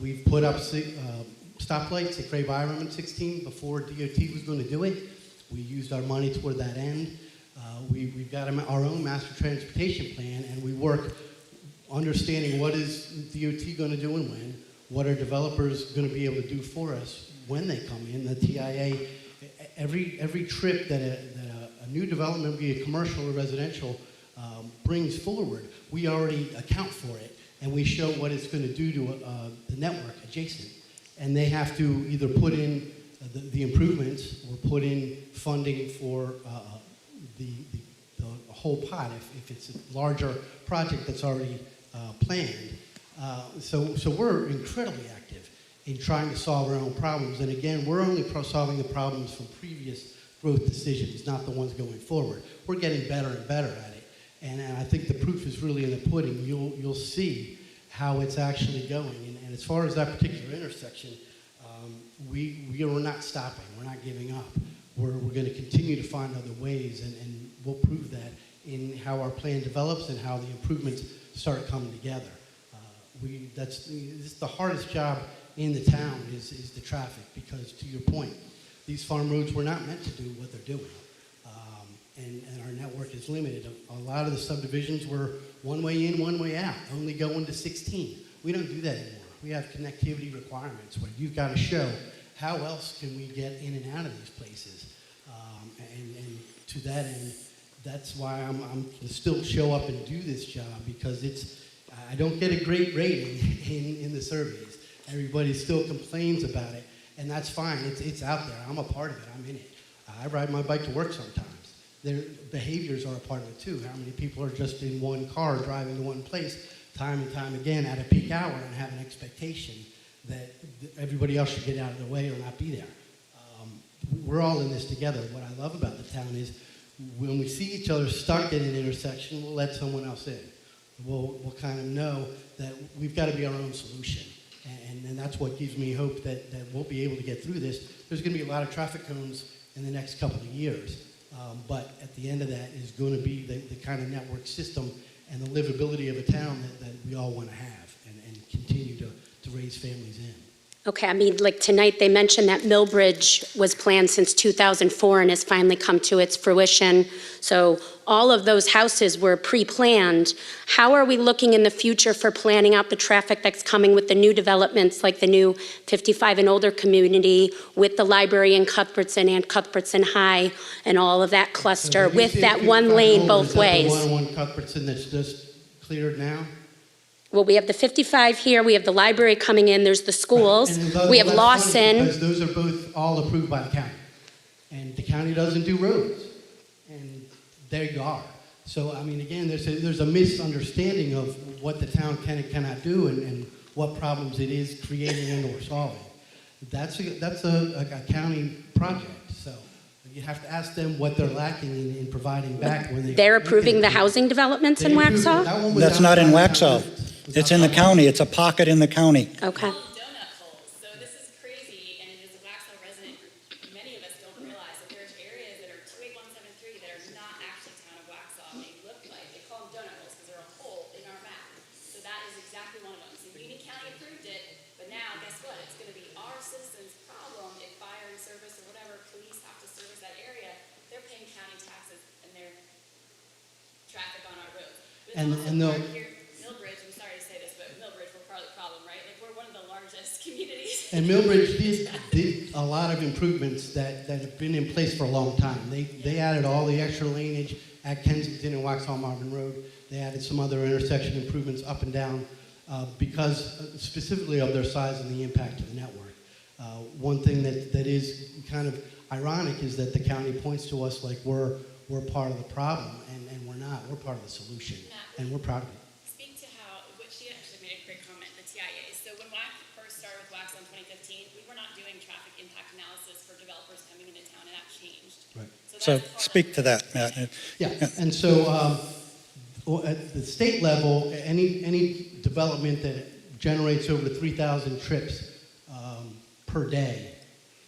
Speaker 3: We've put up stoplights at Crave Iron and 16 before DOT was going to do it. We used our money toward that end. We've got our own master transportation plan, and we work understanding what is DOT going to do and when, what are developers going to be able to do for us when they come in. The TIA, every trip that a new development, be it commercial or residential, brings forward, we already account for it, and we show what it's going to do to the network adjacent. And they have to either put in the improvements or put in funding for the whole pot if it's a larger project that's already planned. So we're incredibly active in trying to solve our own problems. And again, we're only solving the problems from previous growth decisions, not the ones going forward. We're getting better and better at it. And I think the proof is really in the pudding. You'll see how it's actually going. And as far as that particular intersection, we are not stopping. We're not giving up. We're going to continue to find other ways, and we'll prove that in how our plan develops and how the improvements start coming together. This is the hardest job in the town is the traffic, because to your point, these farm roads were not meant to do what they're doing. And our network is limited. A lot of the subdivisions were one way in, one way out, only going to 16. We don't do that anymore. We have connectivity requirements where you've got to show how else can we get in and out of these places. And to that end, that's why I'm going to still show up and do this job, because I don't get a great rating in the surveys. Everybody still complains about it, and that's fine. It's out there. I'm a part of it. I'm in it. I ride my bike to work sometimes. Their behaviors are a part of it too. How many people are just in one car driving to one place time and time again at a peak hour and have an expectation that everybody else should get out of the way or not be there. We're all in this together. What I love about the town is when we see each other stuck in an intersection, we'll let someone else in. We'll kind of know that we've got to be our own solution. And that's what gives me hope that we'll be able to get through this. There's going to be a lot of traffic cones in the next couple of years. But at the end of that is going to be the kind of network system and the livability of a town that we all want to have and continue to raise families in.
Speaker 11: Okay, I mean, like tonight, they mentioned that Millbridge was planned since 2004 and has finally come to its fruition. So all of those houses were pre-planned. How are we looking in the future for planning out the traffic that's coming with the new developments, like the new 55 and older community, with the library in Cuthbertson and Cuthbertson High, and all of that cluster,
Speaker 3: So you
Speaker 11: with
Speaker 3: see
Speaker 11: that
Speaker 3: 55
Speaker 11: one lane
Speaker 3: and older,
Speaker 11: both
Speaker 3: is that
Speaker 11: ways?
Speaker 3: the one on Cuthbertson that's just cleared now?
Speaker 11: Well, we have the 55 here, we have the library coming in, there's the schools,
Speaker 3: And those-
Speaker 11: we have
Speaker 3: that's funny
Speaker 11: Lawson.
Speaker 3: Because those are both all approved by the county. And the county doesn't do roads. And there you are. So, I mean, again, there's a misunderstanding of what the town can and cannot do and what problems it is creating and or solving. That's a county project, so you have to ask them what they're lacking in providing back when they.
Speaker 11: They're approving the housing developments in
Speaker 3: They approved it.
Speaker 11: Waxhaw?
Speaker 3: That one was
Speaker 1: That's not in
Speaker 3: outside the
Speaker 1: Waxhaw.
Speaker 3: town.
Speaker 1: It's in the county. It's a pocket in the county.
Speaker 11: Okay.
Speaker 4: Donut holes. So this is crazy, and as a Waxhaw resident, many of us don't realize that there's areas that are 28173 that are not actually town of Waxhaw. They look like, they call them donut holes because they're a hole in our map. So that is exactly one of them. So Union County approved it, but now guess what? It's going to be our citizens' problem if fire and service or whatever police have to service that area. They're paying county taxes and their traffic on our roads. But it's
Speaker 3: And-
Speaker 4: also
Speaker 3: and they'll-
Speaker 4: hard here. Millbridge, I'm sorry to say this, but Millbridge, we're part of the problem, right? Like, we're one of the largest communities.
Speaker 3: And Millbridge did a lot of improvements that have been in place for a long time. They added all the extra laneage at Kensington and Waxhaw Marvin Road. They added some other intersection improvements up and down because specifically of their size and the impact to the network. One thing that is kind of ironic is that the county points to us like we're part of the problem, and we're not. We're part of the solution, and we're proud of it.
Speaker 4: Speak to how, which she actually made a great comment, the TIAs. So when WAC first started with Waxhaw in 2015, we were not doing traffic impact analysis for developers coming into town, and that changed.
Speaker 3: Right.
Speaker 1: So
Speaker 4: that's part
Speaker 1: speak to that, Matt.
Speaker 3: Yeah, and so at the state level, any development that generates over 3,000 trips per day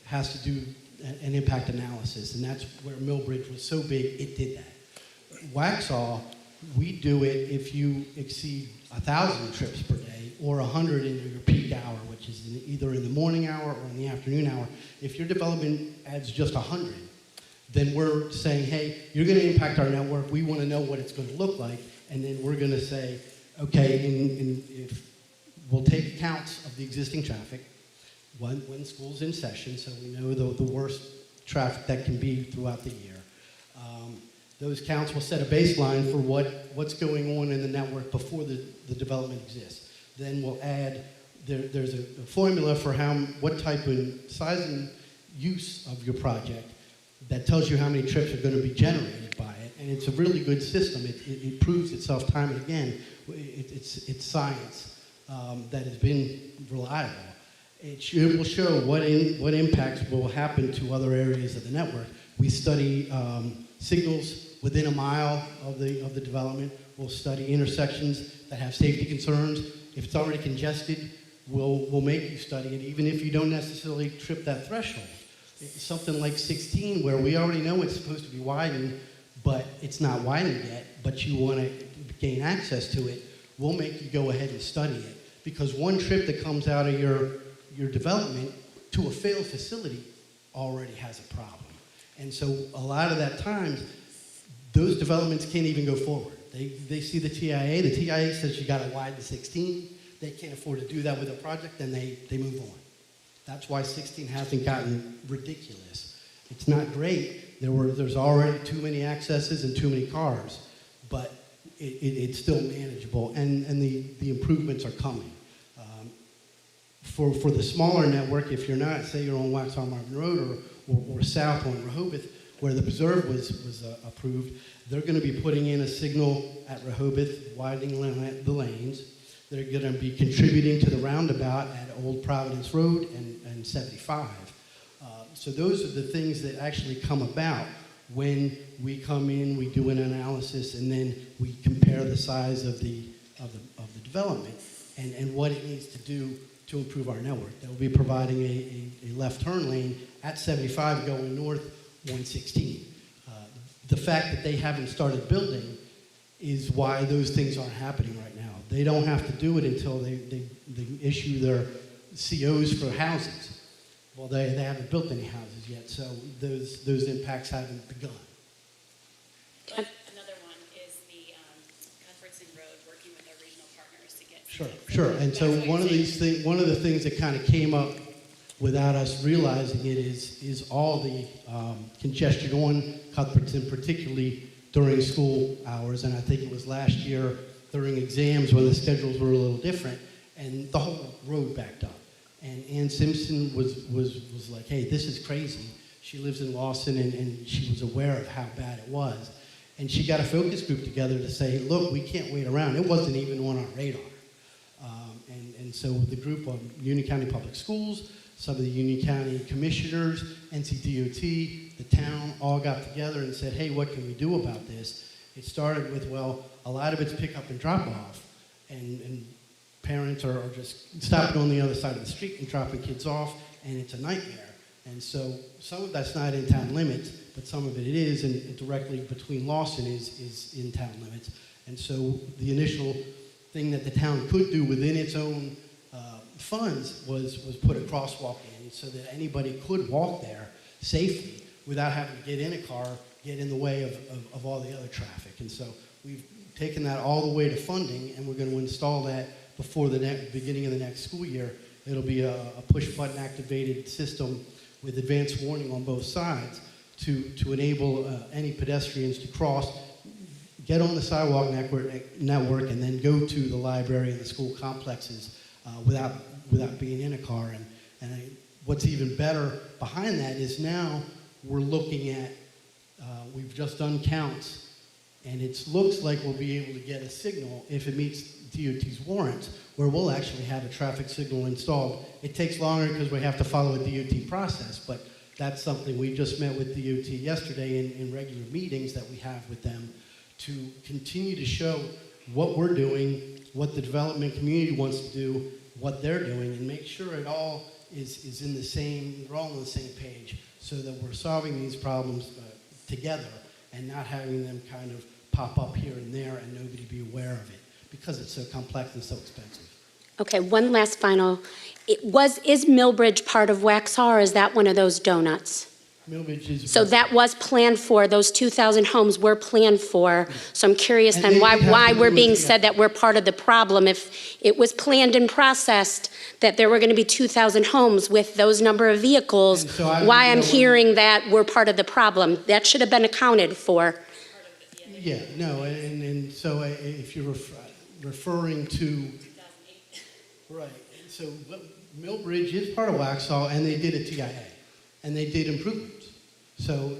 Speaker 3: has to do an impact analysis, and that's where Millbridge was so big, it did that. Waxhaw, we do it if you exceed 1,000 trips per day or 100 in your peak hour, which is either in the morning hour or in the afternoon hour. If your development adds just 100, then we're saying, hey, you're going to impact our network. We want to know what it's going to look like. And then we're going to say, okay, if we'll take counts of the existing traffic when school's in session, so we know the worst traffic that can be throughout the year. Those counts will set a baseline for what's going on in the network before the development exists. Then we'll add, there's a formula for what type of size and use of your project that tells you how many trips are going to be generated by it. And it's a really good system. It proves itself time and again. It's science that has been reliable. It will show what impacts will happen to other areas of the network. We study signals within a mile of the development. We'll study intersections that have safety concerns. If it's already congested, we'll make you study it, even if you don't necessarily trip that threshold. It's something like 16, where we already know it's supposed to be widened, but it's not widened yet, but you want to gain access to it, we'll make you go ahead and study it. Because one trip that comes out of your development to a failed facility already has a problem. And so a lot of that time, those developments can't even go forward. They see the TIA. The TIA says you got to widen 16. They can't afford to do that with a project, then they move on. That's why 16 hasn't gotten ridiculous. It's not great. There's already too many accesses and too many cars, but it's still manageable, and the improvements are coming. For the smaller network, if you're not, say you're on Waxhaw Marvin Road or south on Rehoboth, where the preserve was approved, they're going to be putting in a signal at Rehoboth, widening the lanes. They're going to be contributing to the roundabout at Old Providence Road and 75. So those are the things that actually come about when we come in, we do an analysis, and then we compare the size of the development and what it needs to do to improve our network. They'll be providing a left turn lane at 75 going north 116. The fact that they haven't started building is why those things aren't happening right now. They don't have to do it until they issue COs for houses. Well, they haven't built any houses yet, so those impacts haven't begun.
Speaker 4: Another one is the Cuthbertson Road, working with our regional partners to get.
Speaker 3: Sure. And so one of the things that kind of came up without us realizing it is all the congestion on Cuthbertson, particularly during school hours. And I think it was last year during exams when the schedules were a little different, and the whole road backed up. And Ann Simpson was like, hey, this is crazy. She lives in Lawson, and she was aware of how bad it was. And she got a focus group together to say, look, we can't wait around. It wasn't even on our radar. And so the group of Union County Public Schools, some of the Union County commissioners, NCDOT, the town, all got together and said, hey, what can we do about this? It started with, well, a lot of it's pick up and drop off. And parents are just stopping on the other side of the street and dropping kids off, and it's a nightmare. And so some of that's not in town limits, but some of it is, and directly between Lawson is in town limits. And so the initial thing that the town could do within its own funds was put a crosswalk in so that anybody could walk there safely without having to get in a car, get in the way of all the other traffic. And so we've taken that all the way to funding, and we're going to install that before the beginning of the next school year. It'll be a push-button activated system with advanced warning on both sides to enable any pedestrians to cross, get on the sidewalk network, and then go to the library and the school complexes without being in a car. And what's even better behind that is now we're looking at, we've just done counts, and it looks like we'll be able to get a signal if it meets DOT's warrants, where we'll actually have a traffic signal installed. It takes longer because we have to follow a DOT process, but that's something we just met with DOT yesterday in regular meetings that we have with them to continue to show what we're doing, what the development community wants to do, what they're doing, and make sure it all is in the same, we're all on the same page, so that we're solving these problems together and not having them kind of pop up here and there and nobody be aware of it, because it's so complex and so expensive.
Speaker 11: Okay, one last final. Is Millbridge part of Waxhaw, or is that one of those donuts?
Speaker 3: Millbridge is...
Speaker 11: So that was planned for, those 2,000 homes were planned for. So I'm curious then why we're being said that we're part of the problem. If it was planned and processed that there were going to be 2,000 homes with those number of vehicles,
Speaker 3: so
Speaker 11: why I'm hearing that we're part of the problem. That should have been accounted for.
Speaker 3: Yeah, no, and so if you're referring to... Right, so Millbridge is part of Waxhaw, and they did a TIA, and they did improvements. So,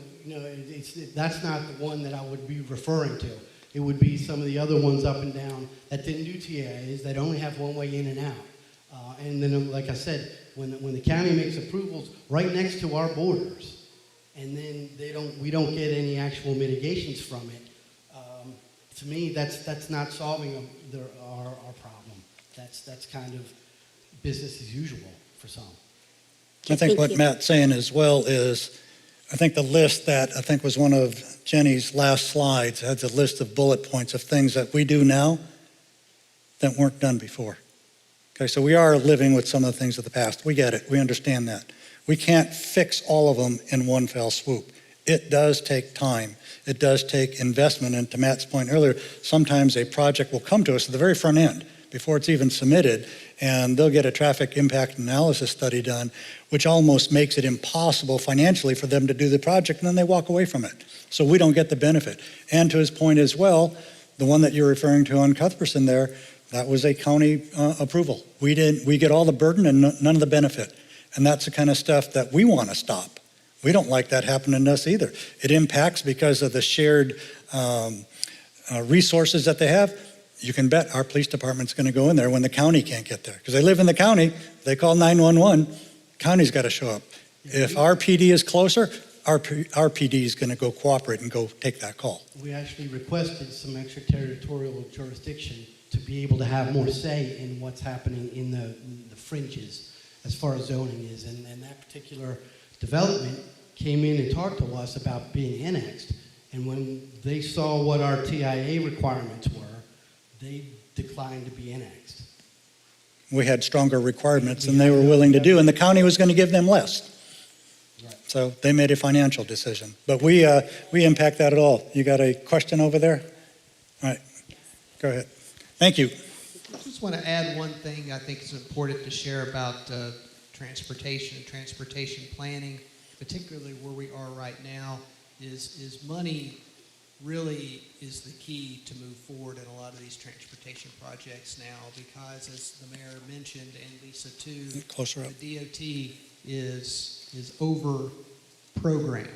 Speaker 3: that's not the one that I would be referring to. It would be some of the other ones up and down that didn't do TIAs, that only have one way in and out. And then, like I said, when the county makes approvals right next to our borders, and then we don't get any actual mitigations from it, to me, that's not solving our problem. That's kind of business as usual for some.
Speaker 1: I think what Matt's saying as well is, I think the list that I think was one of Jenny's last slides has a list of bullet points of things that we do now that weren't done before. Okay, so we are living with some of the things of the past. We get it. We understand that. We can't fix all of them in one fell swoop. It does take time. It does take investment. And to Matt's point earlier, sometimes a project will come to us at the very front end before it's even submitted, and they'll get a traffic impact analysis study done, which almost makes it impossible financially for them to do the project, and then they walk away from it. So we don't get the benefit. And to his point as well, the one that you're referring to on Cuthbertson there, that was a county approval. We get all the burden and none of the benefit. And that's the kind of stuff that we want to stop. We don't like that happening to us either. It impacts because of the shared resources that they have. You can bet our police department's going to go in there when the county can't get there. Because they live in the county, they call 911, county's got to show up. If our PD is closer, our PD is going to go cooperate and go take that call.
Speaker 3: We actually requested some extraterritorial jurisdiction to be able to have more say in what's happening in the fringes as far as zoning is. And that particular development came in and talked to us about being annexed. And when they saw what our TIA requirements were, they declined to be annexed.
Speaker 1: we had stronger requirements than they were willing to do, and the county was going to give them less. So they made a financial decision. But we impact that at all. You got a question over there? All right, go ahead. Thank you.
Speaker 2: I just want to add one thing I think is important to share about transportation and transportation planning, particularly where we are right now, is money really is the key to move forward in a lot of these transportation projects now, because as the mayor mentioned, and Lisa too,
Speaker 1: Closer up.
Speaker 2: the DOT is over programmed.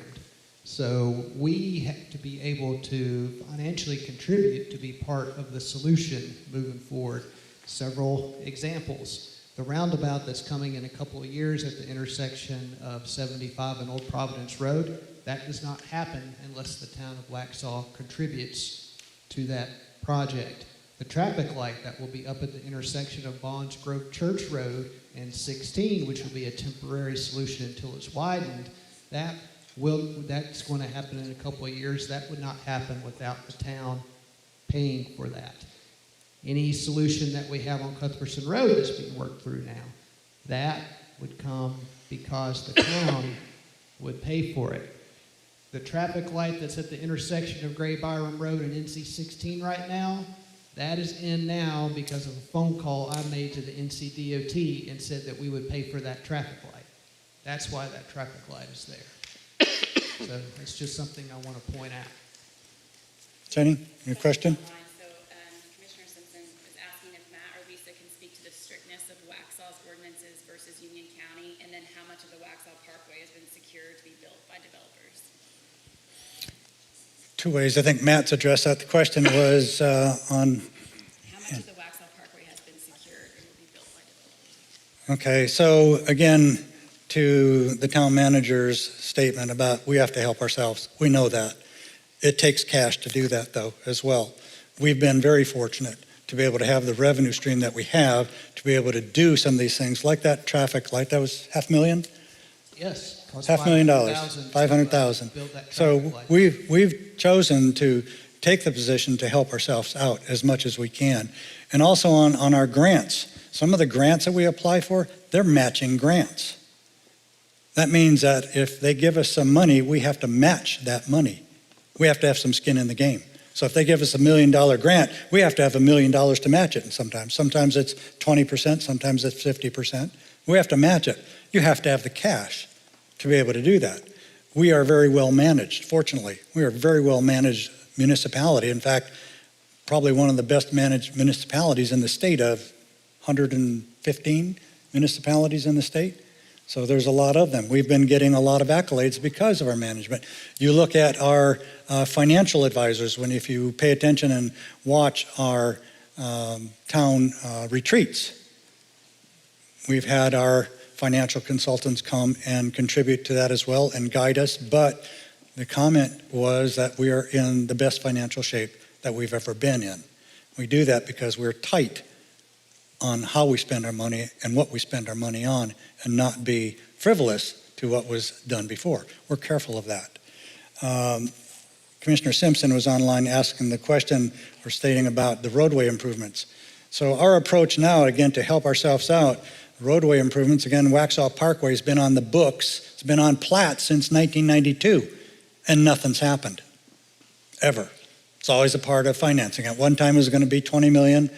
Speaker 2: So we have to be able to financially contribute to be part of the solution moving forward. Several examples. The roundabout that's coming in a couple of years at the intersection of 75 and Old Providence Road, that does not happen unless the town of Waxhaw contributes to that project. The traffic light that will be up at the intersection of Bonds Grove Church Road and 16, which will be a temporary solution until it's widened, that's going to happen in a couple of years. That would not happen without the town paying for that. Any solution that we have on Cuthbertson Road that's being worked through now, that would come because the town would pay for it. The traffic light that's at the intersection of Gray Byram Road and NC 16 right now, that is in now because of a phone call I made to the NC DOT and said that we would pay for that traffic light. That's why that traffic light is there. So it's just something I want to point out.
Speaker 1: Jenny, your question?
Speaker 4: Commissioner Simpson is asking if Matt or Lisa can speak to the strictness of Waxhaw's ordinances versus Union County, and then how much of the Waxhaw Parkway has been secured to be built by developers.
Speaker 1: Two ways. I think Matt's addressed that. The question was on...
Speaker 4: How much of the Waxhaw Parkway has been secured and will be built by developers?
Speaker 1: Okay, so again, to the town manager's statement about we have to help ourselves. We know that. It takes cash to do that, though, as well. We've been very fortunate to be able to have the revenue stream that we have to be able to do some of these things, like that traffic light. That was $500,000?
Speaker 2: Yes.
Speaker 1: $500,000, $500,000. So we've chosen to take the position to help ourselves out as much as we can. And also on our grants. Some of the grants that we apply for, they're matching grants. That means that if they give us some money, we have to match that money. We have to have some skin in the game. So if they give us $1 million grant, we have to have $1 million to match it. And sometimes it's 20%, sometimes it's 50%. We have to match it. You have to have the cash to be able to do that. We are very well managed, fortunately. We are a very well managed municipality. In fact, probably one of the best managed municipalities in the state of 115 municipalities in the state. So there's a lot of them. We've been getting a lot of accolades because of our management. You look at our financial advisors, if you pay attention and watch our town retreats, we've had our financial consultants come and contribute to that as well and guide us. But the comment was that we are in the best financial shape that we've ever been in. We do that because we're tight on how we spend our money and what we spend our money on, and not be frivolous to what was done before. We're careful of that. Commissioner Simpson was online asking the question or stating about the roadway improvements. So our approach now, again, to help ourselves out, roadway improvements, again, Waxhaw Parkway has been on the books, it's been on plat since 1992, and nothing's happened, ever. It's always a part of financing. At one time it was going to be 20 million.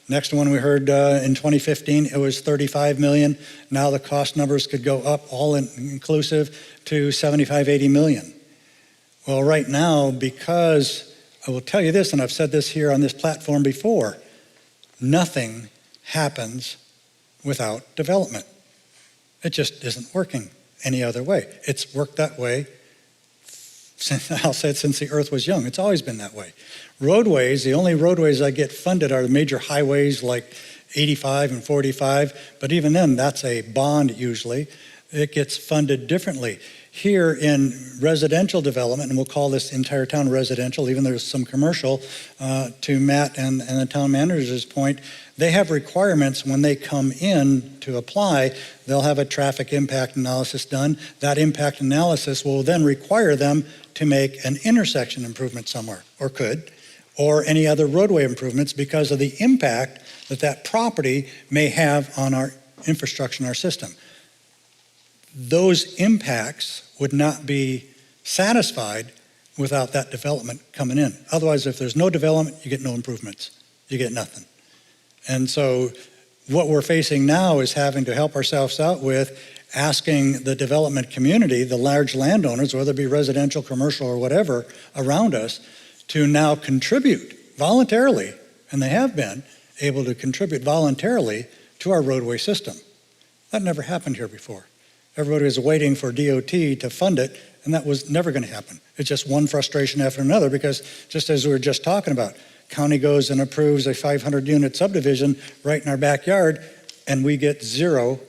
Speaker 1: Next one we heard in 2015, it was 35 million. Now the cost numbers could go up, all inclusive, to 75, 80 million. Well, right now, because I will tell you this, and I've said this here on this platform before, nothing happens without development. It just isn't working any other way. It's worked that way since the earth was young. It's always been that way. Roadways, the only roadways that get funded are the major highways like 85 and 45, but even then, that's a bond usually. It gets funded differently. Here in residential development, and we'll call this entire town residential, even though there's some commercial, to Matt and the town manager's point, they have requirements when they come in to apply. They'll have a traffic impact analysis done. That impact analysis will then require them to make an intersection improvement somewhere, or could, or any other roadway improvements because of the impact that that property may have on our infrastructure and our system. Those impacts would not be satisfied without that development coming in. Otherwise, if there's no development, you get no improvements. You get nothing. And so what we're facing now is having to help ourselves out with asking the development community, the large landowners, whether it be residential, commercial, or whatever around us, to now contribute voluntarily, and they have been able to contribute voluntarily to our roadway system. That never happened here before. Everybody was waiting for DOT to fund it, and that was never going to happen. It's just one frustration after another, because just as we were just talking about, county goes and approves a 500-unit subdivision right in our backyard, and we get zero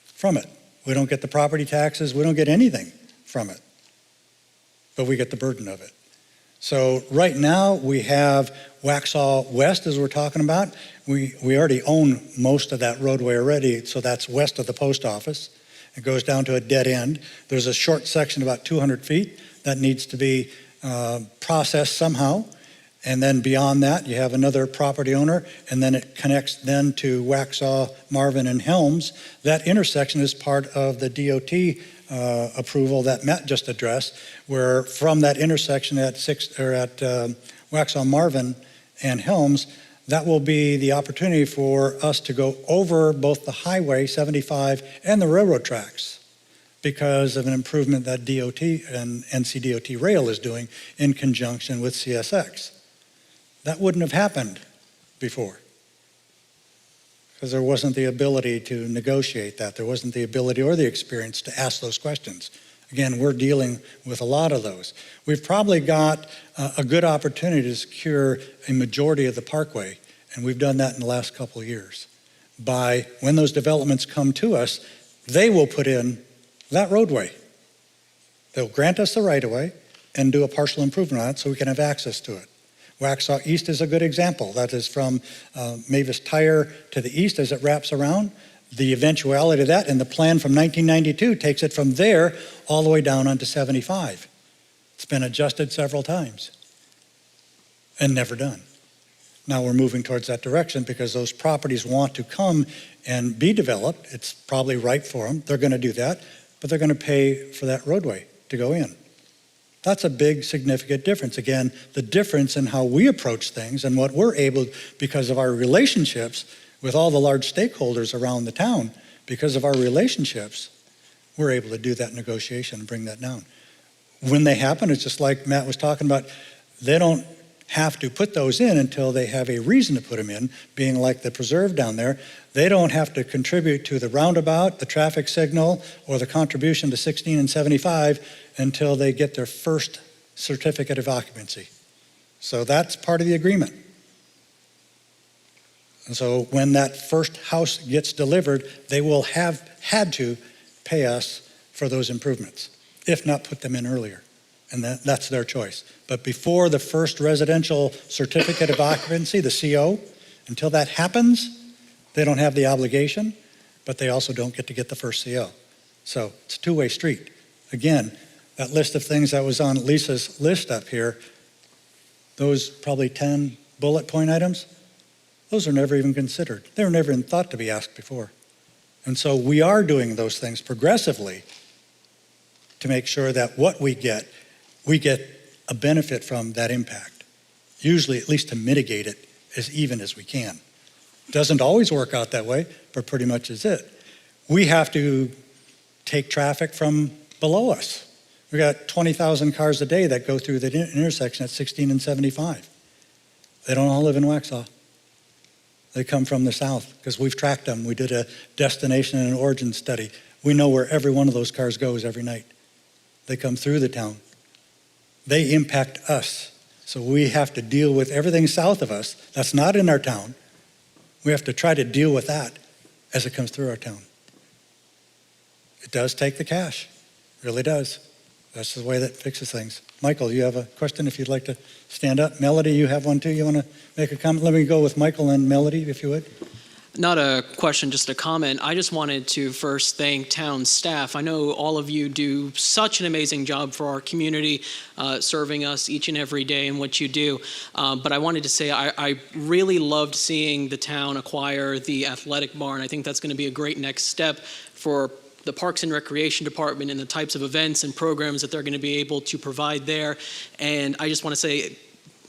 Speaker 1: from it. We don't get the property taxes, we don't get anything from it, but we get the burden of it. So right now we have Waxhaw West, as we're talking about. We already own most of that roadway already, so that's west of the post office. It goes down to a dead end. There's a short section about 200 feet that needs to be processed somehow. And then beyond that, you have another property owner, and then it connects then to Waxhaw, Marvin, and Helms. That intersection is part of the DOT approval that Matt just addressed, where from that intersection at Waxhaw, Marvin, and Helms, that will be the opportunity for us to go over both the highway 75 and the railroad tracks because of an improvement that DOT and NCDOT Rail is doing in conjunction with CSX. That wouldn't have happened before because there wasn't the ability to negotiate that. There wasn't the ability or the experience to ask those questions. Again, we're dealing with a lot of those. We've probably got a good opportunity to secure a majority of the parkway, and we've done that in the last couple of years. By when those developments come to us, they will put in that roadway. They'll grant us the right-of-way and do a partial improvement on it so we can have access to it. Waxhaw East is a good example. That is from Mavis Tire to the east as it wraps around. The eventuality of that and the plan from 1992 takes it from there all the way down onto 75. It's been adjusted several times and never done. Now we're moving towards that direction because those properties want to come and be developed. It's probably right for them. They're going to do that, but they're going to pay for that roadway to go in. That's a big, significant difference. Again, the difference in how we approach things and what we're able, because of our relationships with all the large stakeholders around the town, because of our relationships, we're able to do that negotiation and bring that down. When they happen, it's just like Matt was talking about, they don't have to put those in until they have a reason to put them in, being like the preserve down there. They don't have to contribute to the roundabout, the traffic signal, or the contribution to 16 and 75 until they get their first certificate of occupancy. So that's part of the agreement. And so when that first house gets delivered, they will have had to pay us for those improvements, if not put them in earlier. And that's their choice. But before the first residential certificate of occupancy, the CO, until that happens, they don't have the obligation, but they also don't get to get the first CO. So it's a two-way street. Again, that list of things that was on Lisa's list up here, those probably 10 bullet point items, those are never even considered. They were never even thought to be asked before. And so we are doing those things progressively to make sure that what we get a benefit from that impact. Usually at least to mitigate it as even as we can. Doesn't always work out that way, but pretty much is it. We have to take traffic from below us. We got 20,000 cars a day that go through the intersection at 16 and 75. They don't all live in Waxhaw. They come from the south because we've tracked them. We did a destination and an origin study. We know where every one of those cars goes every night. They come through the town. They impact us. So we have to deal with everything south of us that's not in our town. We have to try to deal with that as it comes through our town. It does take the cash. It really does. That's the way that fixes things. Michael, you have a question if you'd like to stand up. Melody, you have one too. You want to make a comment? Let me go with Michael and Melody, if you would.
Speaker 12: Not a question, just a comment. I just wanted to first thank town staff. I know all of you do such an amazing job for our community, serving us each and every day in what you do. But I wanted to say I really loved seeing the town acquire the athletic barn. I think that's going to be a great next step for the Parks and Recreation Department and the types of events and programs that they're going to be able to provide there. And I just want to say,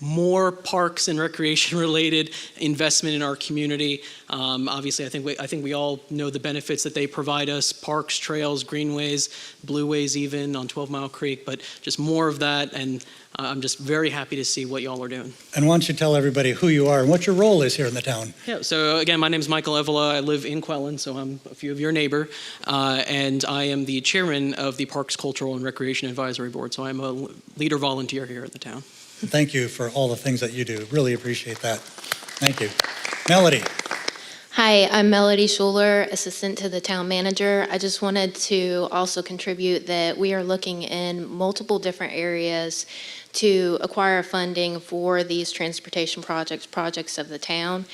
Speaker 12: more parks and recreation related investment in our community. Obviously, I think we all know the benefits that they provide us: parks, trails, greenways, blueways, even on 12 Mile Creek. But just more of that, and I'm just very happy to see what y'all are doing.
Speaker 1: And why don't you tell everybody who you are and what your role is here in the town?
Speaker 12: Yeah. So again, my name is Michael Evola. I live in Quellen, so I'm a few of your neighbor, and I am the chairman of the Parks, Cultural, and Recreation Advisory Board. So I'm a leader volunteer here at the town.
Speaker 1: Thank you for all the things that you do. Really appreciate that. Thank you. Melody.
Speaker 13: Hi, I'm Melody Schuler, assistant to the town manager. I just wanted to also contribute that we are looking in multiple different areas to acquire funding for these transportation projects of the town.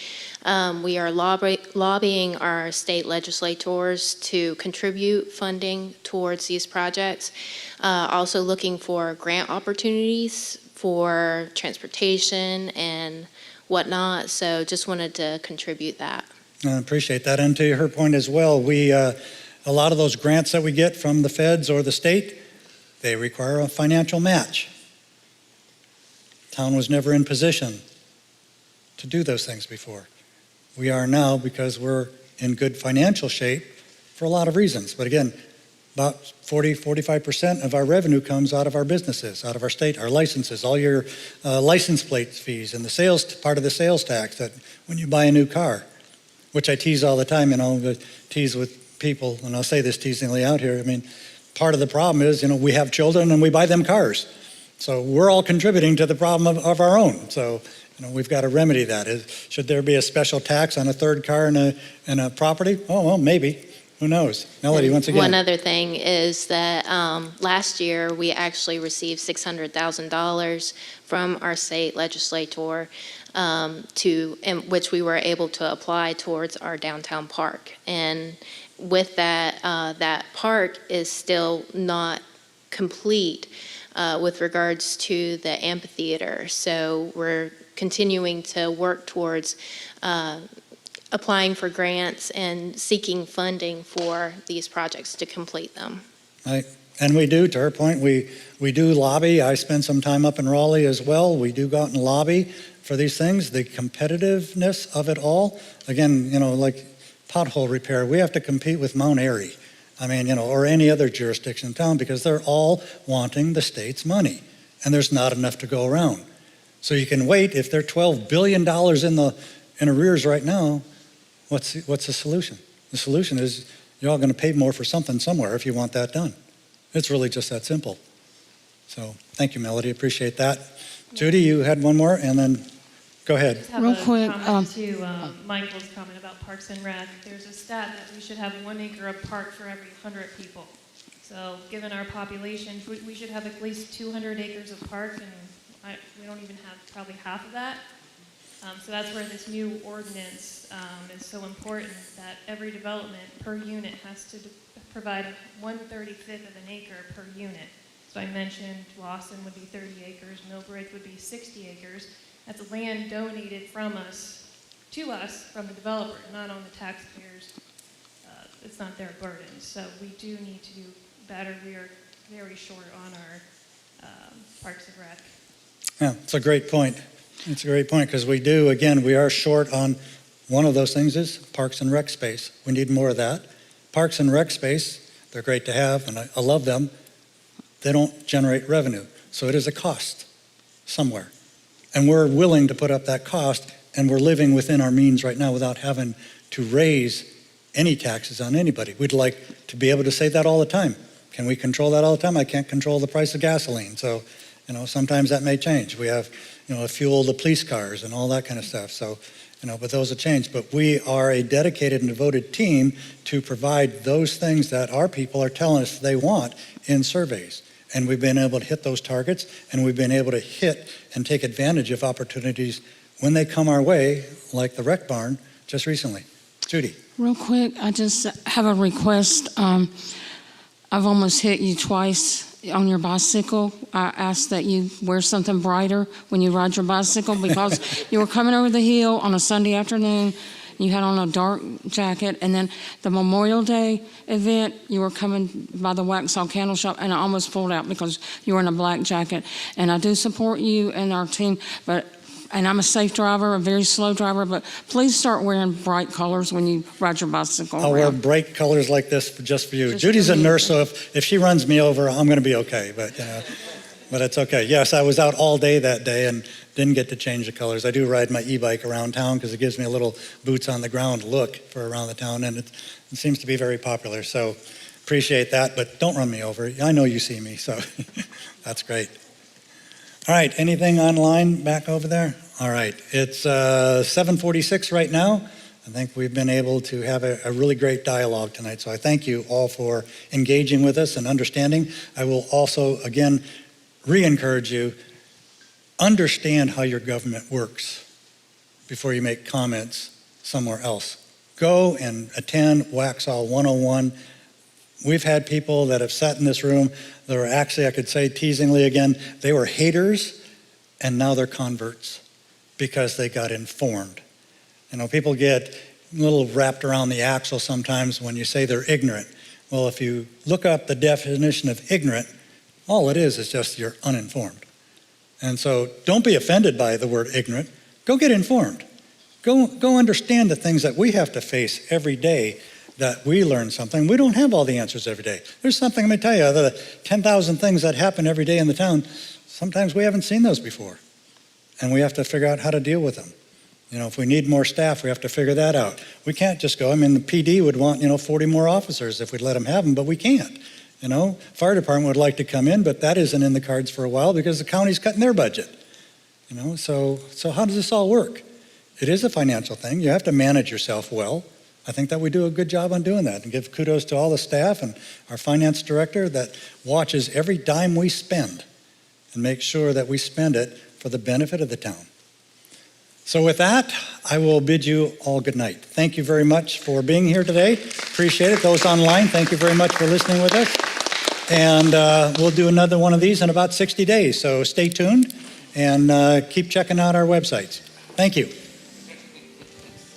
Speaker 13: We are lobbying our state legislators to contribute funding towards these projects. Also looking for grant opportunities for transportation and whatnot. So just wanted to contribute that.
Speaker 1: I appreciate that. And to her point as well, a lot of those grants that we get from the feds or the state, they require a financial match. Town was never in position to do those things before. We are now because we're in good financial shape for a lot of reasons. But again, about 45% of our revenue comes out of our businesses, out of our state, our licenses, all your license plate fees and the sales, part of the sales tax that when you buy a new car, which I tease all the time, tease with people, and I'll say this teasingly out here. I mean, part of the problem is, we have children and we buy them cars. So we're all contributing to the problem of our own. So, we've got to remedy that. Should there be a special tax on a third car in a property? Oh, well, maybe. Who knows? Melody, once again.
Speaker 13: One other thing is that last year we actually received $600,000 from our state legislator which we were able to apply towards our downtown park. And with that, that park is still not complete with regards to the amphitheater. So we're continuing to work towards applying for grants and seeking funding for these projects to complete them.
Speaker 1: Right. And we do, to her point, we do lobby. I spend some time up in Raleigh as well. We do go out and lobby for these things, the competitiveness of it all. Again, like pothole repair, we have to compete with Mount Airy. Or any other jurisdiction in town because they're all wanting the state's money and there's not enough to go around. So you can wait. If they're $12 billion in arrears right now, what's the solution? The solution is you're all going to pay more for something somewhere if you want that done. It's really just that simple. So thank you, Melody. Appreciate that. Judy, you had one more, and then go ahead.
Speaker 5: Real quick. To Michael's comment about Parks and Rec, there's a stat that we should have 1 acre of park for every 100 people. So given our population, we should have at least 200 acres of park, and we don't even have probably half of that. So that's where this new ordinance is so important, that every development per unit has to provide 1/35 of an acre per unit. So I mentioned Lawson would be 30 acres, Millbridge would be 60 acres. That's land donated from us, to us, from the developer, not on the taxpayers. It's not their burden. So we do need to do better. We are very short on our Parks and Rec.
Speaker 1: Yeah, it's a great point. It's a great point because we are short on one of those things is Parks and Rec space. We need more of that. Parks and Rec space, they're great to have, and I love them. They don't generate revenue, so it is a cost somewhere. And we're willing to put up that cost, and we're living within our means right now without having to raise any taxes on anybody. We'd like to be able to say that all the time. Can we control that all the time? I can't control the price of gasoline, so sometimes that may change. We have fuel the police cars and all that kind of stuff. So, but those will change. But we are a dedicated and devoted team to provide those things that our people are telling us they want in surveys. And we've been able to hit those targets, and we've been able to hit and take advantage of opportunities when they come our way, like the rec barn just recently. Judy.
Speaker 7: Real quick, I just have a request. I've almost hit you twice on your bicycle. I ask that you wear something brighter when you ride your bicycle because you were coming over the hill on a Sunday afternoon. You had on a dark jacket, and then the Memorial Day event, you were coming by the Waxhaw Candle Shop, and I almost pulled out because you were in a black jacket. And I do support you and our team, and I'm a safe driver, a very slow driver, but please start wearing bright colors when you ride your bicycle
Speaker 1: I'll wear
Speaker 7: around.
Speaker 1: bright colors like this just for you.
Speaker 7: Just
Speaker 1: Judy's
Speaker 7: for
Speaker 1: a
Speaker 7: me.
Speaker 1: nurse, so if she runs me over, I'm going to be okay. But it's okay. Yes, I was out all day that day and didn't get to change the colors. I do ride my e-bike around town because it gives me a little boots on the ground look for around the town, and it seems to be very popular. So appreciate that, but don't run me over. I know you see me, so that's great. All right, anything online back over there? All right, it's 7:46 right now. I think we've been able to have a really great dialogue tonight, so I thank you all for engaging with us and understanding. I will also, again, re-encourage you, understand how your government works before you make comments somewhere else. Go and attend Waxhaw 101. We've had people that have sat in this room that were actually, I could say teasingly again, they were haters and now they're converts because they got informed. You know, people get a little wrapped around the axle sometimes when you say they're ignorant. Well, if you look up the definition of ignorant, all it is just you're uninformed. And so don't be offended by the word ignorant. Go get informed. Go understand the things that we have to face every day, that we learn something. We don't have all the answers every day. There's something, let me tell you, the 10,000 things that happen every day in the town, sometimes we haven't seen those before. And we have to figure out how to deal with them. You know, if we need more staff, we have to figure that out. We can't just go, I mean, the PD would want, 40 more officers if we'd let them have them, but we can't. Fire department would like to come in, but that isn't in the cards for a while because the county's cutting their budget. So how does this all work? It is a financial thing. You have to manage yourself well. I think that we do a good job on doing that, and give kudos to all the staff and our finance director that watches every dime we spend and makes sure that we spend it for the benefit of the town. So with that, I will bid you all good night. Thank you very much for being here today. Appreciate it. Those online, thank you very much for listening with us. And we'll do another one of these in about 60 days. So stay tuned and keep checking out our websites. Thank you.